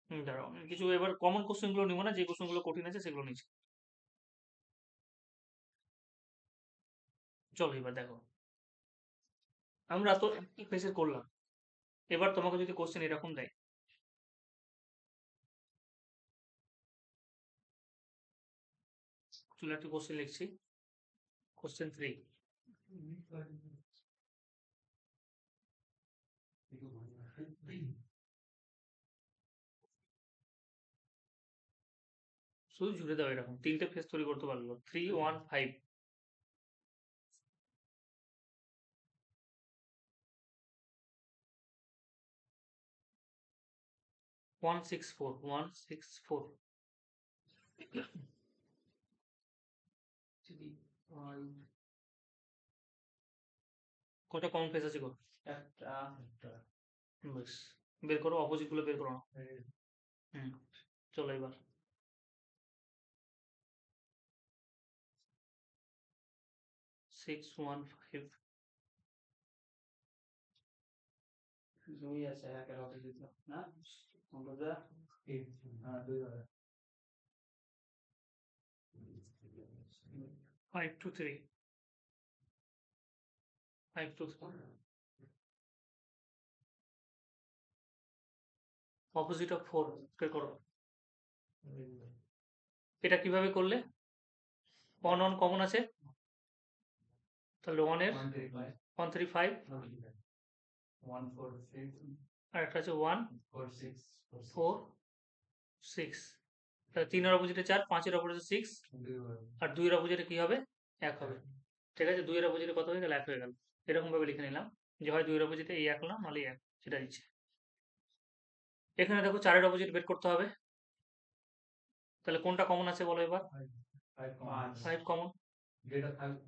দাঁড়াও, আমি কিছু এবার কমন কোশ্চেন গুলো নিবো না, যে কোশ্চেন গুলো কঠিন আছে সেগুলো নিচ্ছি। চলো এবার দেখো, আমরা তো একই ফেসের করলাম। এবার তোমাকে যদি কোশ্চেন এরকম দেয়, চলো একটা কোশ্চেন লিখছি। কোশ্চেন 3, শুধু জুড়ে দাও এরকম 3টে ফেস তৈরি করতে পারলো। 3, 1, 5, 1, 6, 4, 1, 6, 4। কয়টা কমন ফেস আছে গো?
একটা
বেশ, বের করো, অপোজিট গুলো বের করো না। হুম, চলো এবার 6, 1, 5,
2 আছে, একের অপোজিট না? অঙ্কটা হ্যাঁ 2 হবে।
5 2 3 5 2 3 অপোজিট অফ 4 বের করো। এটা কিভাবে করলে? 1 1 কমন আছে, তাহলে 1 এর 1 3 5
1 4 6
আর একটা আছে 1
4 6
4 6, তাহলে 3 এর অপোজিটে 4, 5 এর অপোজিটে 6 আর 2 এর অপোজিটে কি হবে? 1 হবে। ঠিক আছে, 2 এর অপোজিটে কত হয়ে গেল? 1 হয়ে গেল। এরকম ভাবে লিখে নিলাম যে হয় 2 এর অপোজিটে এই 1 নাম নাহলে 1, সেটা দিচ্ছে। এখানে দেখো 4 এর অপোজিট বের করতে হবে, তাহলে কোনটা কমন আছে বলো এবার? 5 কমন।
যেটা থাকবে,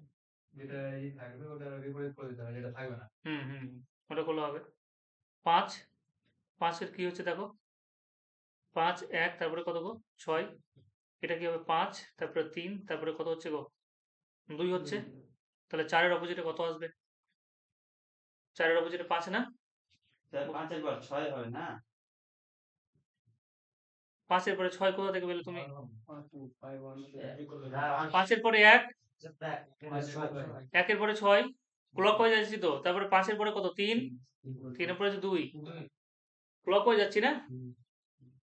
যেটা এই থাকবে ওটা বিপরীত করে দিতে হবে, যেটা থাকবে না।
হুম হুম হুম, ওটা করলে হবে। 5 5 এর কি হচ্ছে দেখো, 5 1 তারপরে কত গো? 6, এটা কি হবে? 5 তারপরে 3 তারপরে কত হচ্ছে গো? 2 হচ্ছে। তাহলে 4 এর অপোজিটে কত আসবে? 4 এর অপোজিটে 5 না?
5 এর পর 6 হবে না?
5 এর পরে 6 কোথা থেকে পেলে তুমি?
1 2 5 1
5 এর পরে 1, 1 এর পরে 6, ক্লকওয়াইজ যাচ্ছি তো। তারপরে 5 এর পরে কত? 3, 3 এর পরে 2, ক্লকওয়াইজ যাচ্ছি না?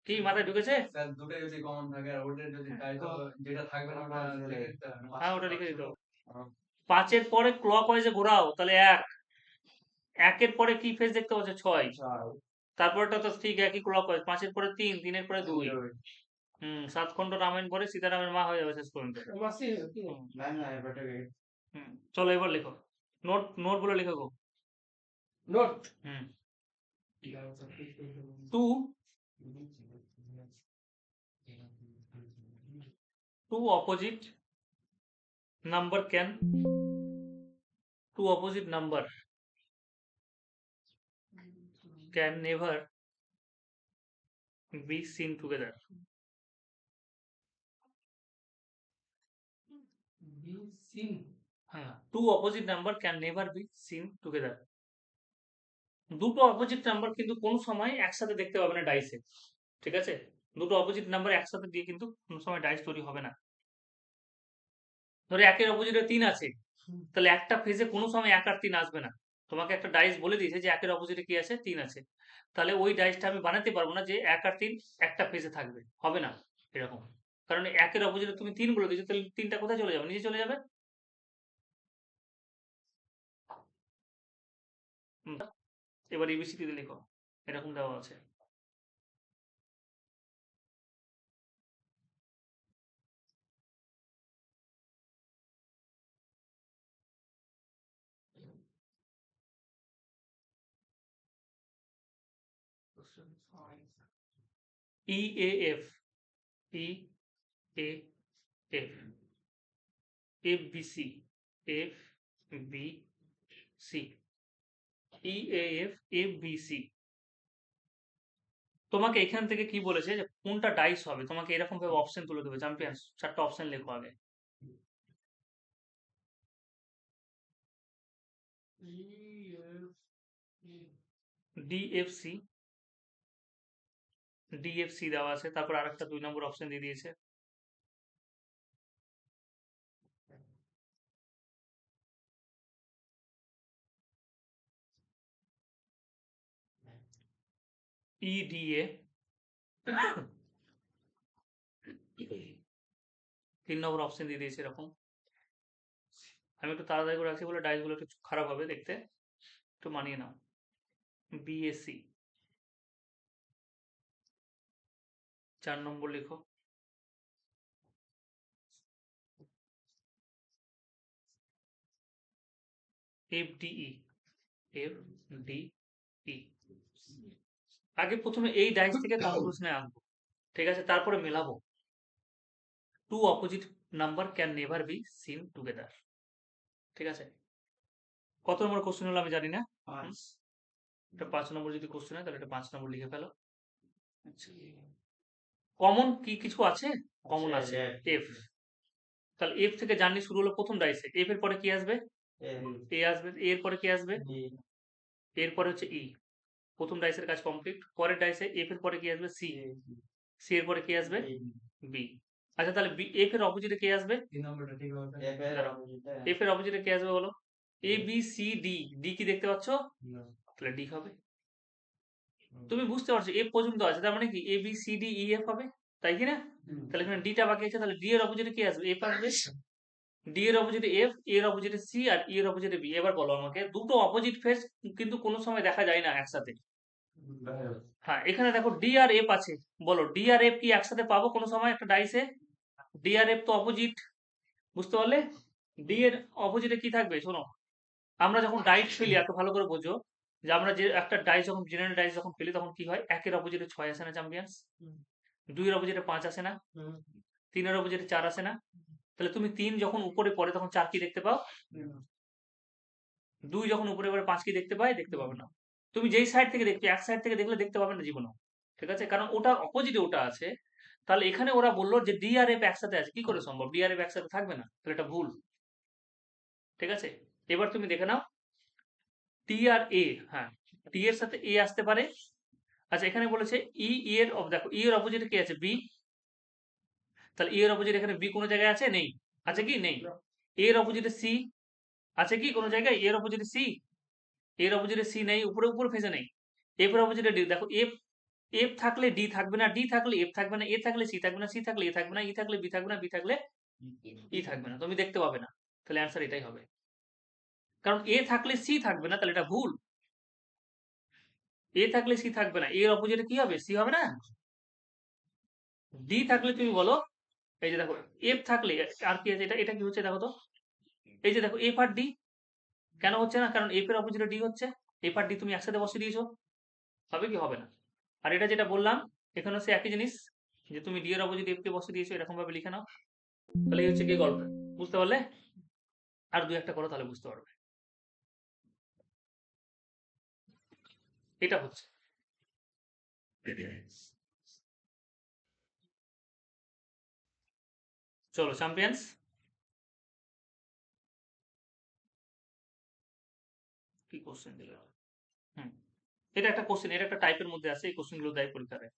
কি মাথায় ঢুকেছে?
স্যার দুটোই যদি কমন থাকে আর ওটার যদি তাই তো যেটা থাকবে না ওটা লিখে দিতে হবে না?
হ্যাঁ, ওটা লিখে দিতে হবে। 5 এর পরে ক্লকওয়াইজে ঘোরাও, তাহলে 1, 1 এর পরে কি ফেজ দেখতে পাচ্ছ? 6, তারপরটা তো ঠিক একই ক্লকওয়াইজ। 5 এর পরে 3, 3 এর পরে 2, 7 খণ্ড রামায়ণ পরে সীতারামের মা হয়ে যাবে শেষ পর্যন্ত।
মাসি
হুম,
না না এবারটা
হুম। চলো এবার লেখো, নোট নোট বলে লেখো গো।
Note
hmm, 2 opposite number can, 2 opposite number can never be seen together.
Seen
হ্যাঁ, 2 opposite number can never be seen together. দুটো অপোজিট নাম্বার কিন্তু কোন সময় একসাথে দেখতে পাবে না ডাইসে। ঠিক আছে, দুটো অপোজিট নাম্বার একসাথে দিয়ে কিন্তু কোনো সময় ডাইস তৈরি হবে না। ধরো 1 এর অপোজিটে 3 আছে, তাহলে একটা ফেজে কোনো সময় 1 আর 3 আসবে না। তোমাকে একটা ডাইস বলে দিয়েছে যে 1 এর অপোজিটে কি আছে? 3 আছে, তাহলে ওই ডাইসটা আমি বানাতে পারবো না যে 1 আর 3 একটা ফেজে থাকবে, হবে না এরকম। কারণ 1 এর অপোজিটে তুমি 3 বলে দিয়েছো, তাহলে 3টা কোথায় চলে যাবে? নিচে চলে যাবে। হুম, এবার এবিসিডি তে লেখো, এরকম দেওয়া আছে। EAF, EAF, FBC, FBC, EAF, FBC। তোমাকে এখান থেকে কি বলেছে যে কোনটা ডাইস হবে? তোমাকে এরকম ভাবে অপশন তুলে দেবে, চ্যাম্পিয়ন্স 4টা অপশন লেখো আগে। DFC, DFC দেওয়া আছে, তারপর আরেকটা 2 নম্বর অপশন দিয়ে দিয়েছে EDA, 3 নম্বর অপশন দিয়ে দিয়েছে এরকম। আমি একটু তাড়াতাড়ি করে রাখছি বলে ডাইস গুলো একটু খারাপ হবে দেখতে, একটু মানিয়ে নাও। BSC 4 নম্বর লেখো। FDE, FDE। আগে প্রথমে এই ডাইস থেকে কনক্লুশনে আসবো, ঠিক আছে, তারপরে মেলাবো। 2 opposite number can never be seen together. ঠিক আছে, কত নম্বর কোশ্চেন হলো আমি জানি না।
5
এটা 5 নম্বর যদি কোশ্চেন হয় তাহলে এটা 5 নম্বর লিখে ফেলো। কমন কি কিছু আছে? কমন আছে এফ। তাহলে এফ থেকে জার্নি শুরু হলো প্রথম ডাইসে। এফ এর পরে কি আসবে? এ আসবে। এর পরে কি আসবে? এরপরে হচ্ছে ই। প্রথম ডাইসের কাজ কমপ্লিট। পরের ডাইসে এফ এর পরে কি আসবে? সি। সি এর পরে কি আসবে? বি। আচ্ছা তাহলে এফ এর অপোজিটে কে আসবে?
3 নম্বরটা ঠিক হবে।
এফ এর
দাঁড়াও।
opposite এ
এফ এর অপোজিটে কে আসবে বলো? এ বি সি ডি, ডি কি দেখতে পাচ্ছ?
না।
তাহলে ডি হবে। তুমি বুঝতে পারছো এফ পর্যন্ত আছে, তার মানে কি A B C D E F হবে, তাই কি না?
হুম।
তাহলে এখানে ডিটা বাকি আছে, তাহলে ডি এর অপোজিটে কি আসবে? এফ আসবে। ডি এর অপোজিটে এফ, এর অপোজিটে সি, আর ই এর অপোজিটে বি। এবার বলো আমাকে, দুটো অপোজিট ফেস কিন্তু কোনো সময় দেখা যায় না একসাথে। হ্যাঁ, এখানে দেখো ডি আর এফ আছে, বলো ডি আর এফ কি একসাথে পাবো কোনো সময় একটা ডাইসে? ডি আর এফ তো অপোজিট, বুঝতে পারলে? ডি এর অপোজিটে কি থাকবে শোনো, আমরা যখন ডাইস ফেলি এত ভালো করে বোঝো, যে আমরা যে একটা ডাইস যখন জেনারেল ডাইস যখন ফেলি তখন কি হয়, একের অপোজিটে 6 আসে না চ্যাম্পিয়ন্স? 2 এর অপোজিটে 5 আসে না? 3 এর অপোজিটে 4 আসে না? তাহলে তুমি 3 যখন উপরে পড়ে তখন 4 কি দেখতে পাও? 2 যখন উপরে পড়ে 5 কি দেখতে পাই? দেখতে পাবে না। তুমি যেই সাইড থেকে দেখবে, এক সাইড থেকে দেখলে দেখতে পাবে না জীবনেও। ঠিক আছে? কারণ ওটার অপোজিটে ওটা আছে। তাহলে এখানে ওরা বলল যে ডি আর এফ একসাথে আছে, কি করে সম্ভব? ডি আর এফ একসাথে থাকবে না, তাহলে এটা ভুল। ঠিক আছে? এবার তুমি দেখে নাও টি আর এ, হ্যাঁ টি এর সাথে এ আসতে পারে। আচ্ছা এখানে বলেছে ই এর দেখো ই এর অপোজিটে কি আছে? বি। তাহলে ই এর অপোজিট এখানে বি কোনো জায়গায় আছে? নেই। আছে কি? নেই। এ এর অপোজিটে সি আছে কি কোনো জায়গায়? এর অপোজিটে সি, এর অপোজিটে সি নেই, উপরে উপরে ফেসে নেই। এফ এর অপোজিটে ডি, দেখো এফ, এফ থাকলে ডি থাকবে না, ডি থাকলে এফ থাকবে না, এ থাকলে সি থাকবে না, সি থাকলে এ থাকবে না, ই থাকলে বি থাকবে না, বি থাকলে ই থাকবে না, তুমি দেখতে পাবে না। তাহলে অ্যান্সার এটাই হবে, কারণ এ থাকলে সি থাকবে না, তাহলে এটা ভুল। এ থাকলে সি থাকবে না, এর অপোজিটে কি হবে? সি হবে না। ডি থাকলে তুমি বলো, এই যে দেখো এফ থাকলে আর কি আছে? এটা এটা কি হচ্ছে দেখো তো, এই যে দেখো এফ আর ডি, কেন হচ্ছে না? কারণ এফ এর অপোজিটে ডি হচ্ছে। এফ আর ডি তুমি একসাথে বসিয়ে দিয়েছো, হবে কি? হবে না। আর এটা যেটা বললাম এখানে হচ্ছে একই জিনিস, যে তুমি ডি এর অপোজিটে এফ কে বসিয়ে দিয়েছো, এরকম ভাবে লিখে নাও। তাহলে এই হচ্ছে কি গল্প, বুঝতে পারলে? আর দুই একটা করো তাহলে বুঝতে পারবে। এটা হচ্ছে চলো চ্যাম্পিয়ন্স, কি কোশ্চেন দিল? হুম, এটা একটা কোশ্চেন, এটা একটা টাইপের মধ্যে আছে, এই কোশ্চেন গুলো দেয় পরীক্ষায়।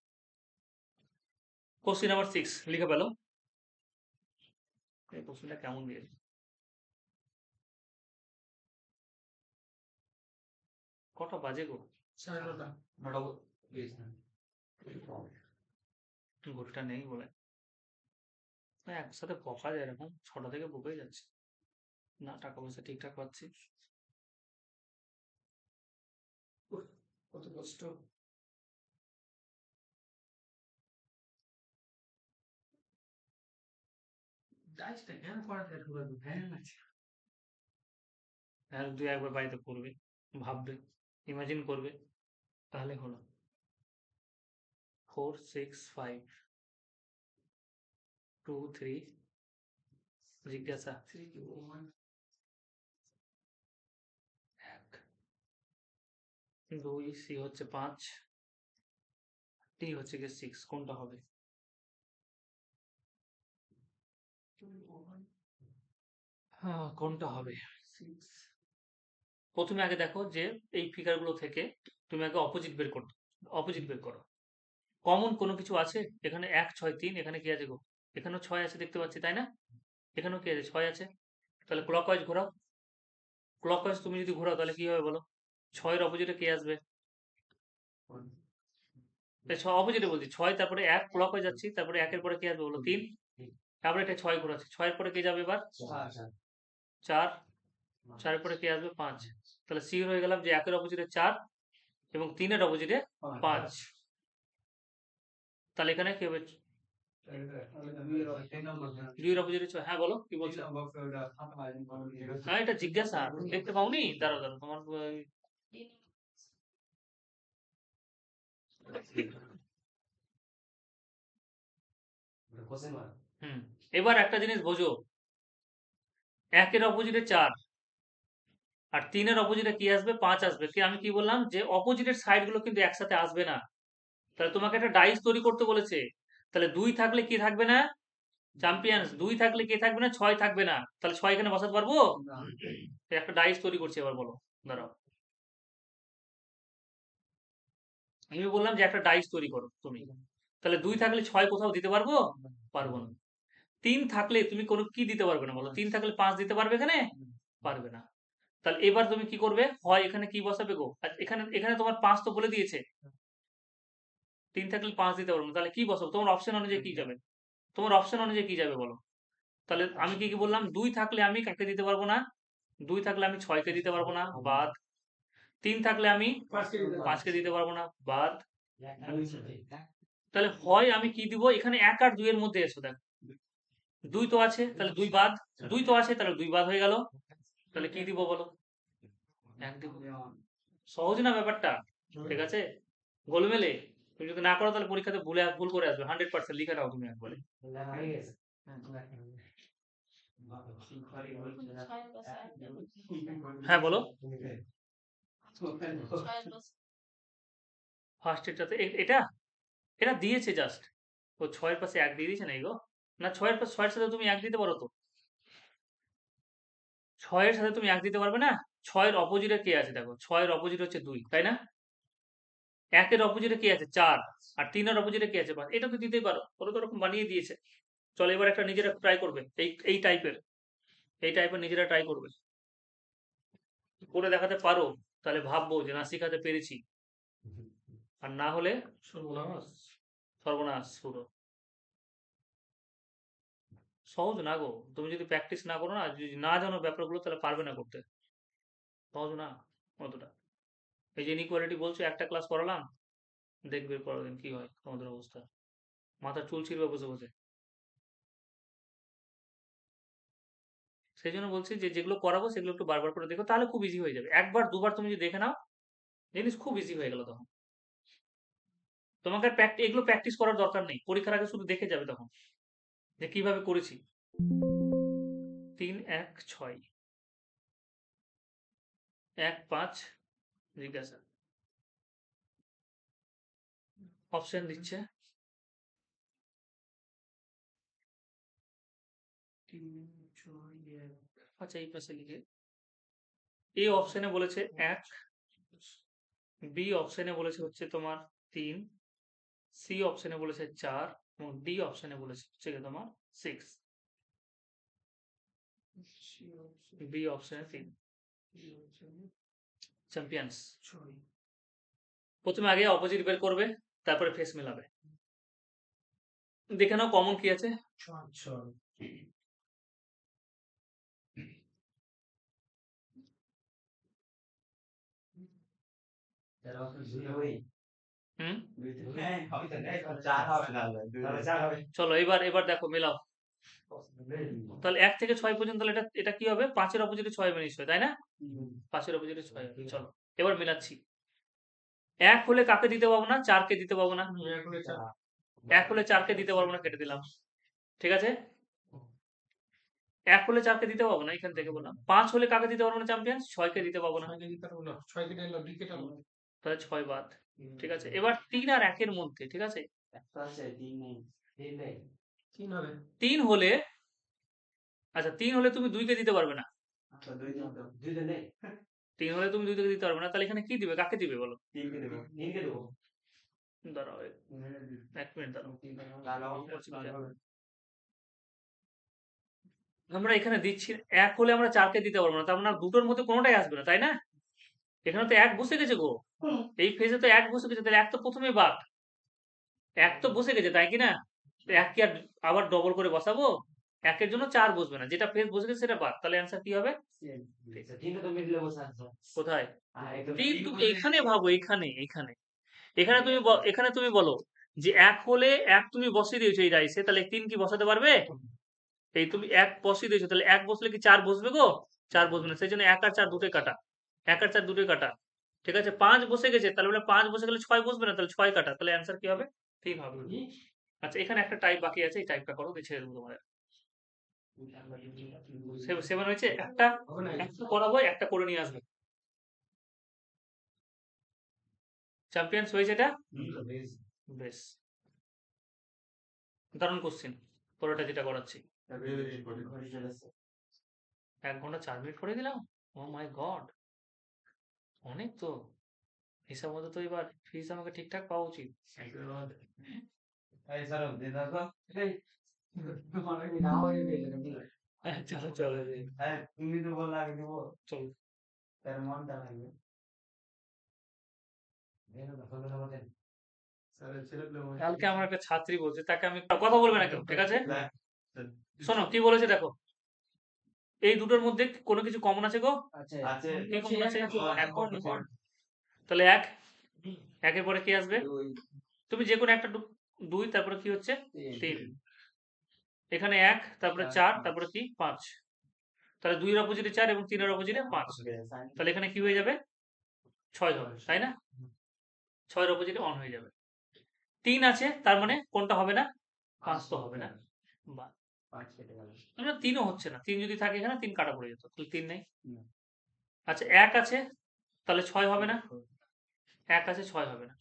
কোশ্চেন নাম্বার 6 লিখে পেলো। এই কোশ্চেনটা কেমন দিয়েছে? কটা বাজে গো?
9:30।
ঘড়িটা নেই বলে একসাথে বকা যায়, এরকম 6টা থেকে বকেই যাচ্ছে না, টাকা পয়সা ঠিকঠাক পাচ্ছি।
কত কষ্ট। ডাইসটা কেন করাতে এত লাগবে? ভ্যান আছে।
আর দুই একবার বাড়িতে করবে, ভাববে, ইমাজিন করবে, তাহলে হলো। 4 6 5 2 3 জিজ্ঞাসা
3 2 1
1 2, সি হচ্ছে 5, টি হচ্ছে কি 6, কোনটা হবে?
2 1
হ্যাঁ, কোনটা হবে?
6
প্রথমে আগে দেখো যে এই ফিগার গুলো থেকে তুমি আগে অপোজিট বের করো, অপোজিট বের করো। কমন কোনো কিছু আছে? এখানে 1 6 3, এখানে কি আছে গো? এখানেও 6 আছে দেখতে পাচ্ছি, তাই না? এখানেও কি আছে? 6 আছে। তাহলে ক্লকওয়াইজ ঘোরাও। ক্লকওয়াইজ তুমি যদি ঘোরাও তাহলে কি হবে বলো? 6 এর অপোজিটে কে আসবে? অপোজিটে বলছি 6, তারপরে 1 ক্লকওয়াইজ যাচ্ছি, তারপরে 1 এর পরে কি আসবে বলো? 3, তারপরে এটা 6 ঘোরাচ্ছি, 6 এর পরে কে যাবে এবার? 4, 4 এর পরে কে আসবে? 5। তাহলে সি হয়ে গেলাম যে 1 এর অপোজিটে 4 এবং 3 এর অপোজিটে 5। তাহলে এখানে কি হবে? 2 এর অপোজিটে 6। হ্যাঁ বলো কি বলছো? হ্যাঁ এটা জিজ্ঞাসা, তুমি দেখতে পাওনি? দাঁড়াও দাঁড়াও, তোমার হুম, এবার একটা জিনিস বোঝো, 1 এর অপোজিটে 4 আর 3 এর অপোজিটে কি আসবে? 5 আসবে। কি আমি কি বললাম যে অপোজিটের সাইড গুলো কিন্তু একসাথে আসবে না। তাহলে তোমাকে একটা ডাইস তৈরি করতে বলেছে। তাহলে 2 থাকলে কি থাকবে না? চ্যাম্পিয়ন্স 2 থাকলে কে থাকবে না? 6 থাকবে না। তাহলে 6 এখানে বসাতে পারবো? একটা ডাইস তৈরি করছি, এবার বলো। দাঁড়াও, আমি বললাম যে একটা ডাইস তৈরি করো তুমি। তাহলে 2 থাকলে 6 কোথাও দিতে পারবো? পারবো না। 3 থাকলে তুমি কোনো কি দিতে পারবে না বলো? 3 থাকলে 5 দিতে পারবে এখানে? পারবে না। তাহলে এবার তুমি কি করবে? হয় এখানে কি বসাবে গো? আর এখানে তোমার 5 তো বলে দিয়েছে। 3 থাকলে 5 দিতে পারবে না। তাহলে কি বসাবো? তোমার অপশন অনুযায়ী কি যাবে? তোমার অপশন অনুযায়ী কি যাবে বলো? তাহলে আমি কি বললাম? 2 থাকলে আমি কাকে দিতে পারবো না? 2 থাকলে আমি 6 কে দিতে পারবো না, বাদ। 3 থাকলে আমি 5 কে দিতে পারবো না, বাদ। তাহলে হয় আমি কি দিব? এখানে 1 আর 2 এর মধ্যে এসো দেখো। 2 তো আছে, তাহলে 2 বাদ। 2 তো আছে, তাহলে 2 বাদ হয়ে গেল। তাহলে কি দিব বলো? 1 দিব। সহজ না ব্যাপারটা? ঠিক আছে? গোলমেলে। তুমি যদি না করো তাহলে পরীক্ষাতে ভুল করে আসবে। 100% লিখে নাও তুমি একবারে।
ছয়ের পাশে এক দেবো।
হ্যাঁ বলো।
ছয়ের পাশে
ফার্স্ট এটাতে এটা এটা দিয়েছে জাস্ট। ও 6 এর পাশে 1 দিয়ে দিয়েছে না গো? না 6 এর সাথে তুমি 1 দিতে পারো তো। 6 এর সাথে তুমি 1 দিতে পারবে না? 6 এর অপোজিটে কে আছে দেখো। 6 এর অপোজিট হচ্ছে 2, তাই না? 1 এর অপোজিটে কে আছে? 4। আর 3 এর অপোজিটে কে আছে? 5। এটা তো দিতেই পারো। ওরা তো ওরকম বানিয়ে দিয়েছে। চলো এবার একটা নিজেরা ট্রাই করবে। এই টাইপের নিজেরা ট্রাই করবে। করে দেখাতে পারো, তাহলে ভাববো যে না শিখাতে পেরেছি। আর না হলে
সর্বনাশ।
সর্বনাশ পুরো। সহজ না গো। তুমি যদি প্র্যাকটিস না করো না, যদি না জানো ব্যাপারগুলো, তাহলে পারবে না করতে। সহজ না অতটা। এই যে ইনইকুয়ালিটি বলছো, একটা ক্লাস করালাম, দেখবে পরের দিন কি হয় তোমাদের অবস্থা। মাথা চুল ছিঁড়বে বসে বসে। সেই জন্য বলছি যে যেগুলো করাবো সেগুলো একটু বারবার করে দেখো, তাহলে খুব ইজি হয়ে যাবে। একবার দুবার তুমি যদি দেখে নাও, জিনিস খুব ইজি হয়ে গেল তখন। তোমাকে আর এগুলো প্র্যাকটিস করার দরকার নেই। পরীক্ষার আগে শুধু দেখে যাবে তখন যে কিভাবে করেছি। 3 1 6 1 5 জিজ্ঞাসা। অপশন দিচ্ছে 3 6 1। আচ্ছা এই পাশে লিখে। এ অপশনে বলেছে 1, বি অপশনে বলেছে হচ্ছে তোমার 3, সি অপশনে বলেছে 4 এবং ডি অপশনে বলেছে হচ্ছে গিয়ে তোমার 6। বি অপশনে 3। চ্যাম্পিয়ন্স। প্রথমে আগে অপোজিট বের করবে, তারপরে ফেস মেলাবে। দেখে নাও কমন কি আছে। হুম চলো এবার দেখো মেলাও। তাহলে 1 থেকে 6 পর্যন্ত, তাহলে এটা কি হবে? 5 এর অপোজিটে 6 হবে নিশ্চয়ই, তাই না? 5 এর অপোজিটে 6 হবে। চলো এবার মেলাচ্ছি। 1 হলে কাকে দিতে পাবো না? 4 কে দিতে পাবো না। 1 হলে 4 কে দিতে পারবো না, কেটে দিলাম। ঠিক আছে? 1 হলে 4 কে দিতে পাবো না, এখান থেকে বললাম। 5 হলে কাকে দিতে পারবো না চ্যাম্পিয়ন্স? 6 কে দিতে পাবো না। তাহলে 6 বাদ। ঠিক আছে? এবার 3 আর 1 এর মধ্যে, ঠিক আছে? 3 হলে, আচ্ছা 3 হলে তুমি 2 কে দিতে পারবে না। 3 হলে তুমি 2 কে দিতে পারবে না। তাহলে এখানে কি দিবে? কাকে দিবে বলো? দাঁড়াও 1 মিনিট দাঁড়াও। আমরা এখানে দিচ্ছি 1 হলে আমরা 4 কে দিতে পারবো না। তার মানে দুটোর মধ্যে কোনোটাই আসবে না, তাই না? এখানে তো 1 বসে গেছে গো। এই ফেজে তো 1 বসে গেছে, তাহলে 1 তো প্রথমেই বাদ। 1 তো বসে গেছে, তাই কি না? তো 1 কি আর আবার ডবল করে বসাবো? 1 এর জন্য 4 বসবে না। যেটা ফেজ বসে গেছে সেটা বাদ। তাহলে অ্যান্সার কি হবে? কোথায়? কিন্তু এখানে ভাবো, এখানে এখানে তুমি বলো যে 1 হলে 1 তুমি বসিয়ে দিয়েছো এই রাইসে, তাহলে 3 কি বসাতে পারবে? এই তুমি 1 বসিয়ে দিয়েছো, তাহলে 1 বসলে কি 4 বসবে গো? 4 বসবে না। সেই জন্য 1 আর 4 দুটোই কাটা। 1 আর 4 দুটোই কাটা। ঠিক আছে? 5 বসে গেছে, তাহলে বলে 5 বসে গেলে 6 বসবে না, তাহলে 6 কাটা। তাহলে অ্যান্সার কি হবে? 3 হবে। আচ্ছা এখানে একটা টাইপ বাকি আছে, এই টাইপটা করো, দিয়ে ছেড়ে দেবো তোমাদের। 7 হয়েছে। একটা করাবো, একটা করে নিয়ে আসবে। চ্যাম্পিয়ন্স হয়েছে এটা। বেশ দারুণ কোশ্চেন। পরেরটা যেটা করাচ্ছি। 1 ঘন্টা 4 মিনিট করে দিলাম। ও মাই গড, অনেক তো। হিসাব মতো তো এবার ফিস আমাকে ঠিকঠাক পাওয়া উচিত। চলো চলো
হ্যাঁ তুমি তো বললে আগে দিব
চলো
তার মনটা লাগবে এটা তো ভালো হবে
কালকে আমার একটা ছাত্রী বলছে, তাকে আমি কথা বলবে না কেউ, ঠিক আছে? শোনো কি বলেছে দেখো, এই দুটোর মধ্যে কোনো কিছু কমন আছে গো?
আছে
কি কমন আছে? এক কমন আছে। তাহলে একের পরে কি আসবে? তুমি যে কোনো একটা দুই, তারপরে কি হচ্ছে? তিন। এখানে এক, তারপরে চার, তারপরে কি? পাঁচ। তাহলে দুইয়ের অপোজিটে চার এবং তিনের অপোজিটে পাঁচ। তাহলে এখানে কি হয়ে যাবে? ছয় হবে, তাই না? ছয়ের অপোজিটে অন হয়ে যাবে। তিন আছে, তার মানে কোনটা হবে না? পাঁচ তো হবে না। বা
পাঁচ কেটে গেল
আমরা তিনও হচ্ছে না, তিন যদি থাকে এখানে তিন কাটা পড়ে যেত, তাহলে তিন নেই।
না।
আচ্ছা এক আছে, তাহলে ছয় হবে না। এক আছে, ছয় হবে না,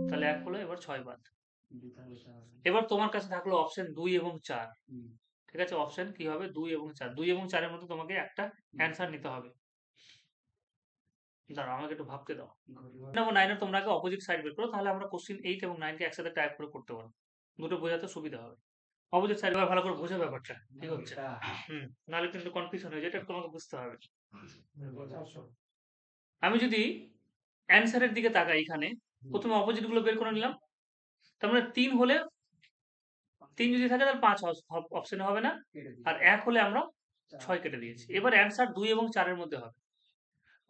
তাহলে এক হলো, এবার ছয় বাদ। এবার তোমার কাছে থাকলো অপশন দুই এবং চার। ঠিক আছে, অপশন কি হবে? দুই এবং চার। দুই এবং চারের মধ্যে তোমাকে একটা অ্যান্সার নিতে হবে। দাঁড়াও আমাকে একটু ভাবতে দাও। এবং নাইনের তোমরা আগে অপোজিট সাইড বের করো, তাহলে আমরা কোশ্চিন 8 এবং 9 কে একসাথে টাইপ করে করতে পারবো। দুটো বোঝাতে সুবিধা হবে। অপোজিট সাইড ভালো করে বোঝো ব্যাপারটা কি হচ্ছে। নাহলে কিন্তু কনফিউশন হয়ে যায়, এটা তোমাকে বুঝতে হবে। আমি যদি অ্যান্সারের দিকে তাকাই, এখানে প্রথমে অপোজিট গুলো বের করে নিলাম। তার মানে তিন হলে, তিন যদি থাকে তাহলে পাঁচ অপশনে হবে না, আর এক হলে আমরা ছয় কেটে দিয়েছি। এবার অ্যান্সার দুই এবং চারের মধ্যে হবে।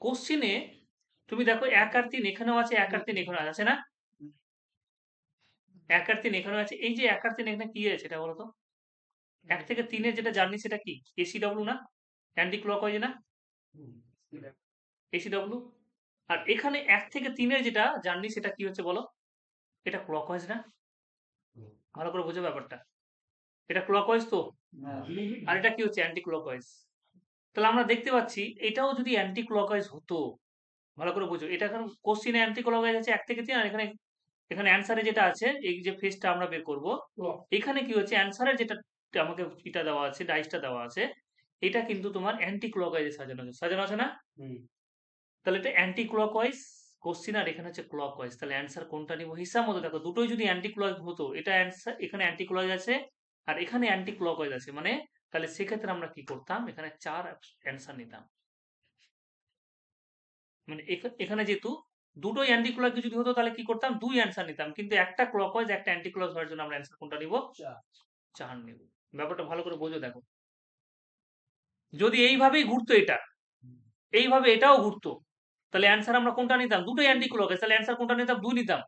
কোশ্চিনে তুমি দেখো এক আর তিন এখানেও আছে, এক আর তিন এখানেও আছে না? এক আর তিন এখানেও আছে। এই যে এক আর তিন এখানে কি আছে এটা বলতো? এক থেকে তিনের যেটা জার্নি সেটা কি? এসিডব্লিউ না? অ্যান্টি ক্লকওয়াইজ না? এসিডব্লিউ। আর এখানে এক থেকে তিনের যেটা জার্নি সেটা কি হচ্ছে বলো? এটা ক্লকওয়াইজ না? ভালো করে বোঝো ব্যাপারটা। এটা ক্লকওয়াইজ তো, আর এটা কি হচ্ছে? Anti clockwise. তাহলে আমরা দেখতে পাচ্ছি এটাও যদি অ্যান্টি ক্লকওয়াইজ হতো, ভালো করে বুঝো, এটা এখন কোশ্চিনে অ্যান্টি ক্লকওয়াইজ আছে এক থেকে তিন, আর এখানে এখানে অ্যান্সারে যেটা আছে, এই যে ফেসটা আমরা বের করব, এখানে কি হচ্ছে? অ্যান্সারের যেটা আমাকে এটা দেওয়া আছে, ডাইসটা দেওয়া আছে, এটা কিন্তু তোমার অ্যান্টি ক্লকওয়াইজে সাজানো আছে, সাজানো আছে না? তাহলে এটা অ্যান্টি ক্লকওয়াইজ কোশ্চিন, আর এখানে হচ্ছে ক্লকওয়াইজ। তাহলে অ্যান্সার কোনটা নিব? হিসাব মতো দেখো, দুটোই যদি অ্যান্টি ক্লক হতো, এটা অ্যান্সার, এখানে অ্যান্টি ক্লক আছে আর এখানে অ্যান্টি ক্লকওয়াইজ আছে, মানে তাহলে সেক্ষেত্রে আমরা কি করতাম? এখানে চার অ্যান্সার নিতাম। মানে এখানে যেহেতু দুটোই অ্যান্টি ক্লক যদি হতো, তাহলে কি করতাম? দুই অ্যান্সার নিতাম, কিন্তু একটা ক্লকওয়াইজ একটা অ্যান্টি ক্লক হওয়ার জন্য আমরা অ্যান্সার কোনটা নিব? চার নিব। ব্যাপারটা ভালো করে বোঝো দেখো। যদি এইভাবেই ঘুরতো এটা, এইভাবে এটাও ঘুরতো, তাহলে অ্যান্সার আমরা কোনটা নিতাম? দুটোই অ্যান্টি ক্লকওয়াইজ, তাহলে অ্যান্সার কোনটা নিতাম? দুই নিতাম।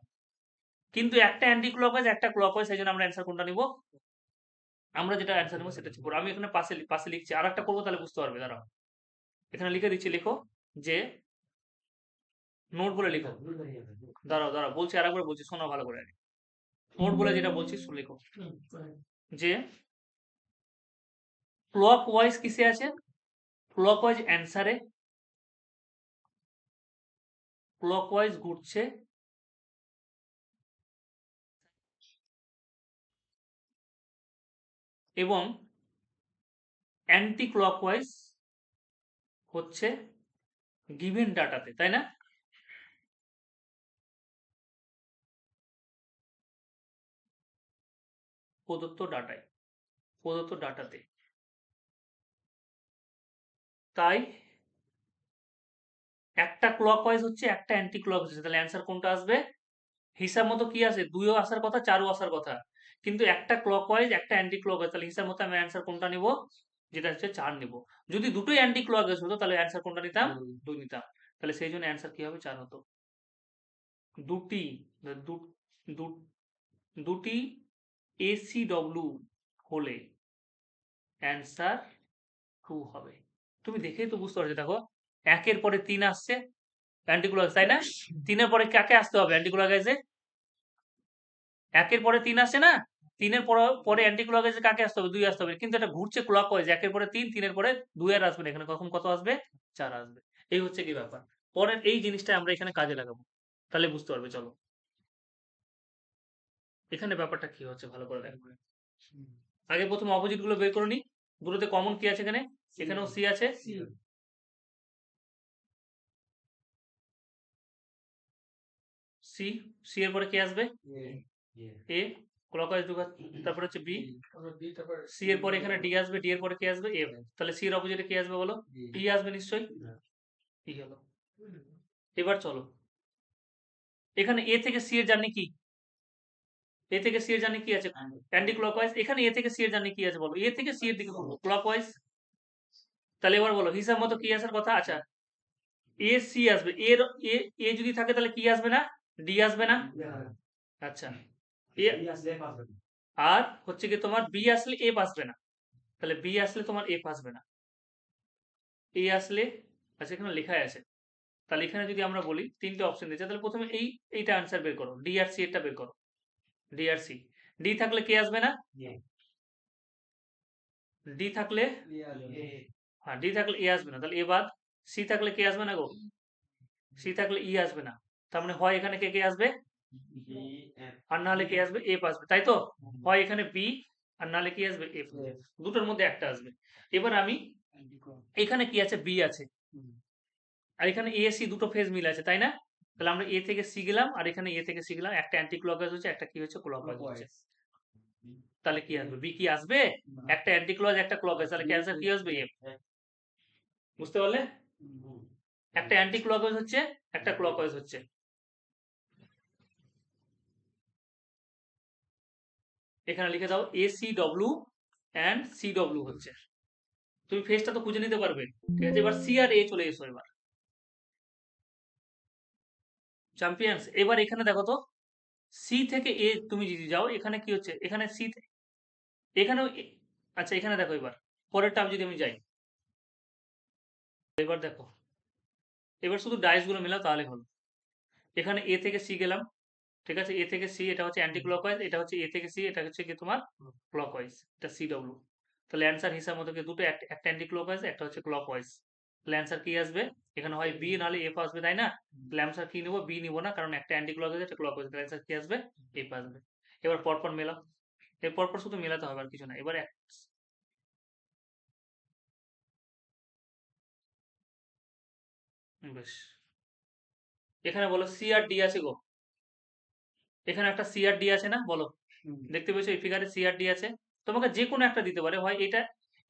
কিন্তু একটা অ্যান্টি ক্লকওয়াইজ একটা ক্লকওয়াইজ, সেই জন্য আমরা অ্যান্সার কোনটা নিব? আমরা যেটা অ্যান্সার নেবো সেটা হচ্ছে, আমি এখানে পাশে পাশে লিখছি, আর একটা করবো তাহলে বুঝতে পারবে। দাঁড়াও এখানে লিখে দিচ্ছি, লিখো যে নোট বলে লিখো। দাঁড়াও দাঁড়াও বলছি, আর একবার বলছি, শোনো ভালো করে। নোট বলে যেটা বলছি লিখো, যে ক্লক ওয়াইজ কিসে আছে? ক্লক ওয়াইজ অ্যান্সারে ক্লক ওয়াইজ ঘুরছে, এবং অ্যান্টি ক্লক ওয়াইজ হচ্ছে গিভেন ডাটাতে, তাই না? প্রদত্ত ডাটায়, প্রদত্ত ডাটাতে। তাই একটা ক্লকওয়াইজ হচ্ছে, একটা অ্যান্টি ক্লকওয়াইজ হচ্ছে, তাহলে অ্যান্সার কোনটা আসবে? হিসাব মতো কি আছে? দুইও আসার কথা, চারও আসার কথা, কিন্তু একটা ক্লকওয়াইজ একটা অ্যান্টি ক্লকওয়াইজ, তাহলে হিসাব মতো আমি অ্যান্সার কোনটা নিব? যেটা হচ্ছে চার নিব। যদি দুটোই অ্যান্টি ক্লকওয়াইজ হতো, তাহলে অ্যান্সার কোনটা নিতাম? দুই নিতাম। তাহলে সেই জন্য অ্যান্সার কি হবে? চার হতো। দুটি দুটি এসিডব্লিউ হলে অ্যান্সার টু হবে। তুমি দেখেই তো বুঝতে পারছো, দেখো একের পরে তিন আসছে অ্যান্টি ক্লকওয়াইজ, তাই না? তিনের পরে কাকে আসতে হবে অ্যান্টি ক্লকওয়াইজে? একের পরে তিন আসে না? তিনের পরে অ্যান্টি ক্লকওয়াইজে কাকে আসতে হবে? দুই আসতে হবে, কিন্তু এটা ঘুরছে ক্লকওয়াইজ, একের পরে তিন, তিনের পরে দুই আর আসবে না, এখানে কখন কত আসবে? চার আসবে। এই হচ্ছে কি ব্যাপার। পরের এই জিনিসটা আমরা এখানে কাজে লাগাবো, তাহলে বুঝতে পারবে। চলো এখানে ব্যাপারটা কি হচ্ছে ভালো করে দেখো। আগে প্রথমে অপোজিট গুলো বের করে নি। দুটোতে কমন কি আছে? এখানে এখানেও সি আছে, সি, সি এর পরে কি আসবে? এ, ক্লকওয়াইজ ঢুকাচ্ছি, তারপর হচ্ছে বি,
তারপর বি, তারপর
সি এর পরে এখানে ডি আসবে, ডি এর পরে কি আসবে, এফ, তাহলে সি এর অপোজিটে কি আসবে বলো, ই আসবে নিশ্চয়ই, ই হলো। এবার চলো, এখানে এ থেকে সি এর জার্নি কি, এ থেকে সি এর জার্নি কি আছে, অ্যান্টি ক্লকওয়াইজ, এখানে এ থেকে সি এর জার্নি কি আছে বলো, এ থেকে সি এর দিকে ঘুরবো ক্লকওয়াইজ। তাহলে এবার বলো হিসাব মতো কি আসার কথা, আচ্ছা এ সি আসবে, এর এ এ যদি থাকে তাহলে কি আসবে না, ডি আসবে না, আচ্ছা এ, আর হচ্ছে কি তোমার বি আসলে এফ আসবে না, তাহলে বি আসলে তোমার এফ আসবে না, এ আসলে, আচ্ছা এখানে লেখাই আছে, তাহলে এখানে যদি আমরা বলি তিনটে অপশন দিয়েছে, তাহলে প্রথমে এইটা আনসার বের করো, ডি আর সি এরটা বের করো, ডি আর সি, ডি থাকলে কে আসবে না, ডি থাকলে, হ্যাঁ ডি থাকলে এ আসবে না, তাহলে এ বাদ, সি থাকলে কে আসবে না গো, সি থাকলে ই আসবে না, তার মানে হয় এখানে কে কে আসবে, আর নাহলে কে আসবে, এফ আসবে, তাই তো, হয় এখানে বি আর নাহলে কি আসবে, এফ, দুটোর মধ্যে একটা আসবে। এবার আমি এখানে কি আছে, বি আছে, আর এখানে এ সি দুটো ফেজ মিল আছে, তাই না, তাহলে আমরা এ থেকে সি গেলাম, আর এখানে এ থেকে সি গেলাম, একটা অ্যান্টি ক্লকওয়াইজ হচ্ছে, একটা কি হচ্ছে, ক্লকওয়াইজ হচ্ছে, তাহলে কি আসবে, বি কি আসবে, একটা অ্যান্টি ক্লকওয়াইজ একটা ক্লকওয়াইজ, তাহলে ক্যান্সার কি আসবে, এফ, বুঝতে পারলে, একটা অ্যান্টি ক্লকওয়াইজ হচ্ছে, একটা ক্লকওয়াইজ হচ্ছে, এখানে লিখে দাও A C W and C W হচ্ছে, তুমি ফেজটা তো খুঁজে নিতে পারবে, ঠিক আছে, এবার সি আর এ চলে এসো, এবার চ্যাম্পিয়ন্স, এবার এখানে দেখো তো, সি থেকে এ তুমি যদি যাও, এখানে কি হচ্ছে, এখানে সি, এখানেও আচ্ছা এখানে দেখো, এবার পরের টার্ম যদি আমি যাই, এবার দেখো, এবার শুধু ডাইস গুলো মেলাও তাহলে হলো, এখানে এ থেকে সি গেলাম, ঠিক আছে, এ থেকে সি এটা হচ্ছে অ্যান্টি ক্লকওয়াইজ, এটা হচ্ছে এ থেকে সি, এটা হচ্ছে কি তোমার ক্লকওয়াইজ, এটা সি ডব্লিউ, তাহলে অ্যান্সার হিসাব মতো কি দুটো, একটা অ্যান্টি ক্লকওয়াইজ, একটা হচ্ছে ক্লকওয়াইজ, তাহলে অ্যান্সার কি আসবে, এখানে হয় বি নাহলে এফ আসবে, তাই না, তাহলে অ্যান্সার কি নেবো, বি নিবো না, কারণ একটা অ্যান্টি ক্লকওয়াইজ একটা ক্লকওয়াইজ, তাহলে অ্যান্সার কি আসবে, এফ আসবে। এবার পরপর মেলাও, এর পরপর শুধু মেলাতে হবে আর কিছু না, এবার বেশ, এখানে বলো সি আর ডি আছে গো, এখানে একটা সি আর ডি আছে না বলো, দেখতে পেয়েছো এই ফিগারে সি আর ডি আছে, তোমাকে যে কোনো একটা দিতে পারে, হয় এটা,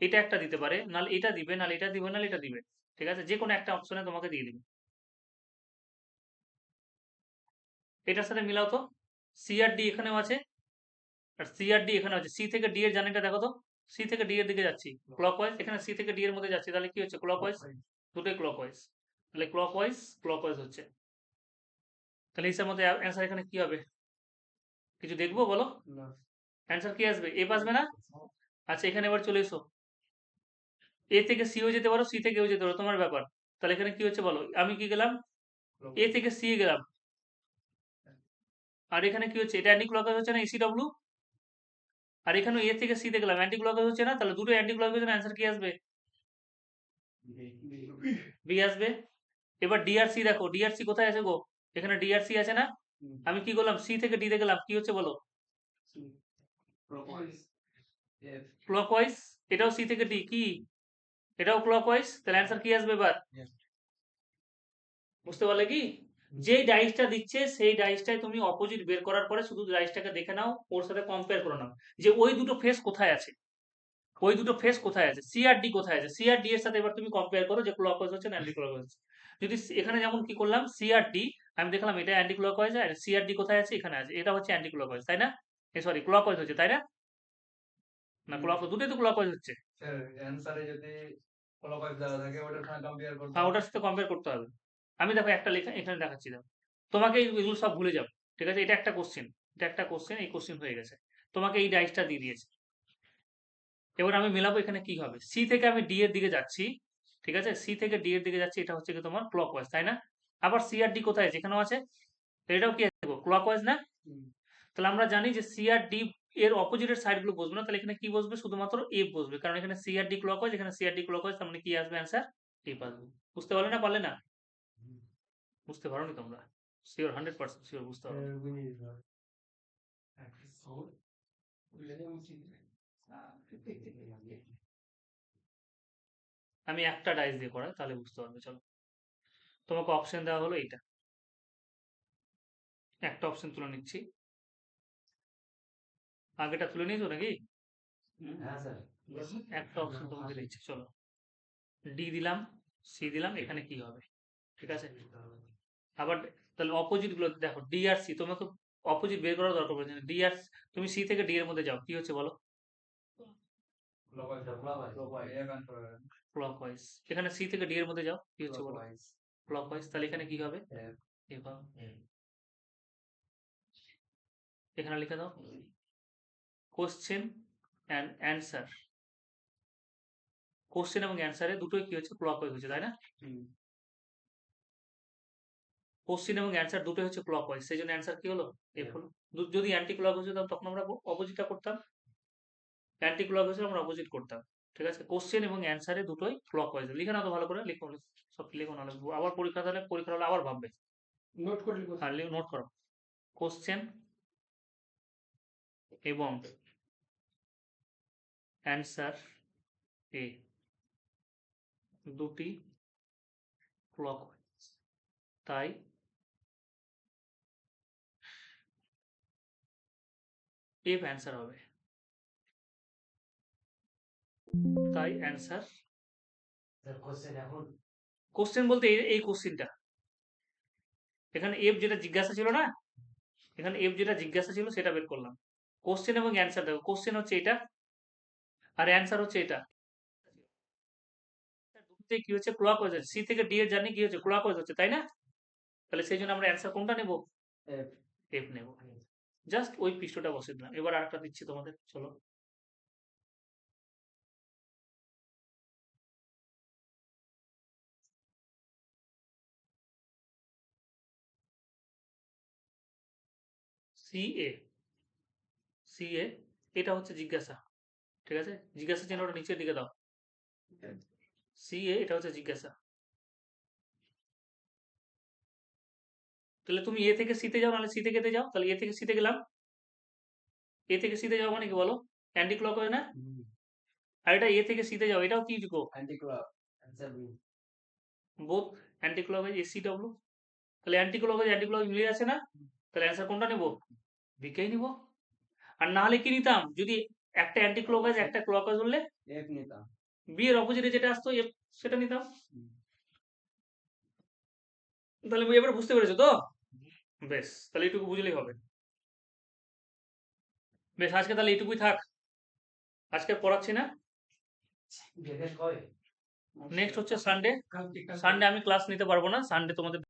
এটা একটা দিতে পারে, নাহলে এটা দিবে, নাহলে এটা দিবে, নাহলে এটা দিবে, ঠিক আছে, যে কোনো একটা অপশনে তোমাকে দিয়ে দিবে, এটার সাথে মিলাও তো, সি আর ডি এখানেও আছে, আর সি আর ডি এখানে আছে, সি থেকে ডি এর জার্নিটা দেখো তো, সি থেকে ডি এর দিকে যাচ্ছি ক্লকওয়াইজ, এখানে সি থেকে ডি এর মধ্যে যাচ্ছি, তাহলে কি হচ্ছে, ক্লকওয়াইজ, দুটোই ক্লকওয়াইজ, তাহলে ক্লকওয়াইজ ক্লকওয়াইজ হচ্ছে, তাহলে হিসাব মতো অ্যান্সার এখানে কি হবে, কিছু দেখবো বলো, অ্যান্সার কি আসবে, এফ আসবে না, আচ্ছা এখানে এবার চলে এসো, এ থেকে সিও যেতে পারো, সি থেকেও যেতে পারো, তোমার ব্যাপার, তাহলে এখানে কি হচ্ছে বলো, আমি কি গেলাম, এ থেকে সি গেলাম, আর এখানে কি হচ্ছে, এটা অ্যান্টি ক্লকওয়াইজ হচ্ছে না, এসিডব্লিউ, আর এখানে এ থেকে সি তে গেলাম, অ্যান্টি ক্লকওয়াইজ হচ্ছে না, তাহলে দুটো অ্যান্টি ক্লকওয়াইজ, অ্যান্সার কি আসবে, বি আসবে। এবার ডিআরসি দেখো, ডিআরসি কোথায় আছে গো, এখানে ডিআরসি আছে না, আমি কি করলাম, সি থেকে ডি তে গেলাম, কি হচ্ছে বলো, ক্লকওয়াইজ, এটাও সি থেকে ডি কি, এটাও ক্লকওয়াইজ, তাহলে অ্যান্সার কি আসবে এবার, বুঝতে পারলে কি, যেই ডাইসটা দিচ্ছে সেই ডাইসটাই তুমি অপোজিট বের করার পরে শুধু ডাইসটাকে দেখে নাও, ওর সাথে কম্পেয়ার করে নাও, যে ওই দুটো ফেস কোথায় আছে, ওই দুটো ফেস কোথায় আছে, সি আর ডি কোথায় আছে, সি আর ডি এর সাথে এবার তুমি কম্পেয়ার করো, যে ক্লকওয়াইজ হচ্ছে না অ্যান্টি ক্লকওয়াইজ হচ্ছে, যদি এখানে যেমন কি করলাম, সি আর ডি আমি দেখলাম এটা অ্যান্টি ক্লকওয়াইজ, আর সি আর ডি কোথায় আছে, এখানে আছে, এটা হচ্ছে অ্যান্টি ক্লকওয়াইজ, তাই না, সরি ক্লকওয়াইজ হচ্ছে, তাই না, না ক্লক দুটোই তো ক্লকওয়াইজ হচ্ছে,
স্যার অ্যানসারে যদি ক্লকওয়াইজ দেওয়া থাকে ওটার সঙ্গে কম্পেয়ার করতে
হ্যাঁ
হবে।
ওটার সাথে কম্পেয়ার করতে হবে, আমি দেখো একটা লেখা এখানে দেখাচ্ছি, দেখো তোমাকে এগুলো সব ভুলে যাও, ঠিক আছে, এটা একটা কোশ্চেন, এটা একটা কোশ্চেন, এই কোশ্চেন হয়ে গেছে, তোমাকে এই ডাইসটা দিয়ে দিয়েছে, এবার আমি মেলাবো এখানে কি হবে, সি থেকে আমি ডি এর দিকে যাচ্ছি, ঠিক আছে, সি থেকে ডি এর দিকে যাচ্ছি, এটা হচ্ছে কি তোমার ক্লকওয়াইজ, তাই না, আবার সি আর ডি কোথায় আছে, এখানেও আছে, তো এটাও কি আছে ক্লকওয়াইজ না, তাহলে আমরা জানি যে সি আর ডি এর অপোজিটের সাইড গুলো বসবে না, তাহলে এখানে কি বসবে, শুধুমাত্র এফ বসবে, কারণ এখানে সি আর ডি ক্লকওয়াইজ, এখানে সি আর ডি ক্লকওয়াইজ, তার মানে কি আসবে অ্যান্সার, এফ আসবে, বুঝতে পারলে না, পারলে না, বুঝতে পারোনি তোমরা, শিওর 100% শিওর বুঝতে পারো, আমি একটা ডাইস দিয়ে করাই তাহলে বুঝতে পারবে, চলো তোমাকে অপশন দেওয়া হলো এইটা, একটা অপশন তুলে নিচ্ছি, আগেটা তুলে নিয়েছো নাকি?
হ্যাঁ স্যার
একটা অপশন তোমাকে দিচ্ছি, চলো ডি দিলাম, সি দিলাম, এখানে কি হবে? ঠিক আছে, আবার তাহলে অপোজিট গুলো দেখো, ডি আর সি, তোমাকে অপোজিট বের করার দরকার পড়ছে না। ডি আর তুমি সি থেকে ডি এর মধ্যে যাও, কি হচ্ছে বলো? ক্লকওয়াইজ। এখানে সি থেকে ডি এর মধ্যে যাও, কি হচ্ছে বলো? ক্লকওয়াইজ। তাহলে এখানে কি হবে? এবার এখানে লিখে দাও কোশ্চেন অ্যান্ড অ্যান্সার। কোশ্চেন এবং অ্যান্সারে দুটোই কি হচ্ছে? ক্লকওয়াইজ হচ্ছে, তাই না? কোশ্চেন এবং অ্যান্সার দুটোই হচ্ছে ক্লকওয়াইজ, সেই জন্য অ্যান্সার কি হলো? এফ হলো। যদি অ্যান্টি ক্লকওয়াইজ হতাম তখন আমরা অপোজিটটা করতাম, অ্যান্টি ক্লকওয়াইজ হলে আমরা অপোজিট করতাম। ঠিক আছে, কোশ্চেন এবং অ্যান্সারে দুটোই ক্লকওয়াইজ। লিখে নাও তো ভালো করে, লিখো সব লিখো, নাহলে আবার পরীক্ষা হলে আবার ভাববে।
নোট করে লিখো।
আর নোট করো, কোশ্চেন এবং অ্যান্সার এ দুটি ক্লকওয়াইজ, তাই এফ অ্যান্সার হবে, তাই অ্যান্সার।
কোশ্চেন এখন
কোশ্চেন বলতে এই কোশ্চেনটা, এখানে এফ যেটা জিজ্ঞাসা ছিল না, এখানে এফ যেটা জিজ্ঞাসা ছিল সেটা বের করলাম। কোশ্চেন এবং অ্যান্সার দেখো, কোশ্চেন হচ্ছে এটা আর অ্যান্সার হচ্ছে এটা, দুটোতে কি হচ্ছে? ক্লকওয়াইজ হচ্ছে। সি থেকে ডি এর জার্নি কি হচ্ছে? ক্লকওয়াইজ হচ্ছে, তাই না? তাহলে সেই জন্য আমরা অ্যান্সার কোনটা নেব?
এফ
এফ নেব। জাস্ট ওই পৃষ্ঠটা বসে দিলাম। এবার আরেকটা দিচ্ছি তোমাদের, চলো। সি এ, সি এ এটা হচ্ছে জিজ্ঞাসা। ঠিক আছে, জিজ্ঞাসা চিহ্নটা নিচের দিকে দাও। সি এ এটা হচ্ছে জিজ্ঞাসা। তাহলে তুমি এ থেকে সিতে যাও, নাহলে সি থেকে এতে যাও। তাহলে এ থেকে সিতে গেলাম, এ থেকে সিতে যাও মানে কি বলো? অ্যান্টি ক্লকওয়াইজ না? আর এটা এ থেকে সিতে যাও, এটাও কি গো?
Anti clock answer B
both anticlockwise, AC W. তাহলে অ্যান্টি ক্লকওয়াইজ মিলে আছে না? তাহলে অ্যান্সার কোনটা নেব? বিকেই নিব। আর না হলে কি নিতাম? যদি একটা অ্যান্টি ক্লকওয়াইজ একটা ক্লকওয়াইজ বললে
এফ নিতাম
বি এর অপোজিটে যেটা আসতো এফ, সেটা নিতাম। তাহলে এবার বুঝতে পেরেছো তো? বেশ, তাহলে এইটুকু বুঝলেই হবে। বেশ, আজকে তাহলে এইটুকুই থাক, আজকে পড়াচ্ছি না।
বিদেশ কবে
নেক্সট হচ্ছে সানডে।
কালকে
সানডে আমি ক্লাস নিতে পারবো না, সানডে তোমাদের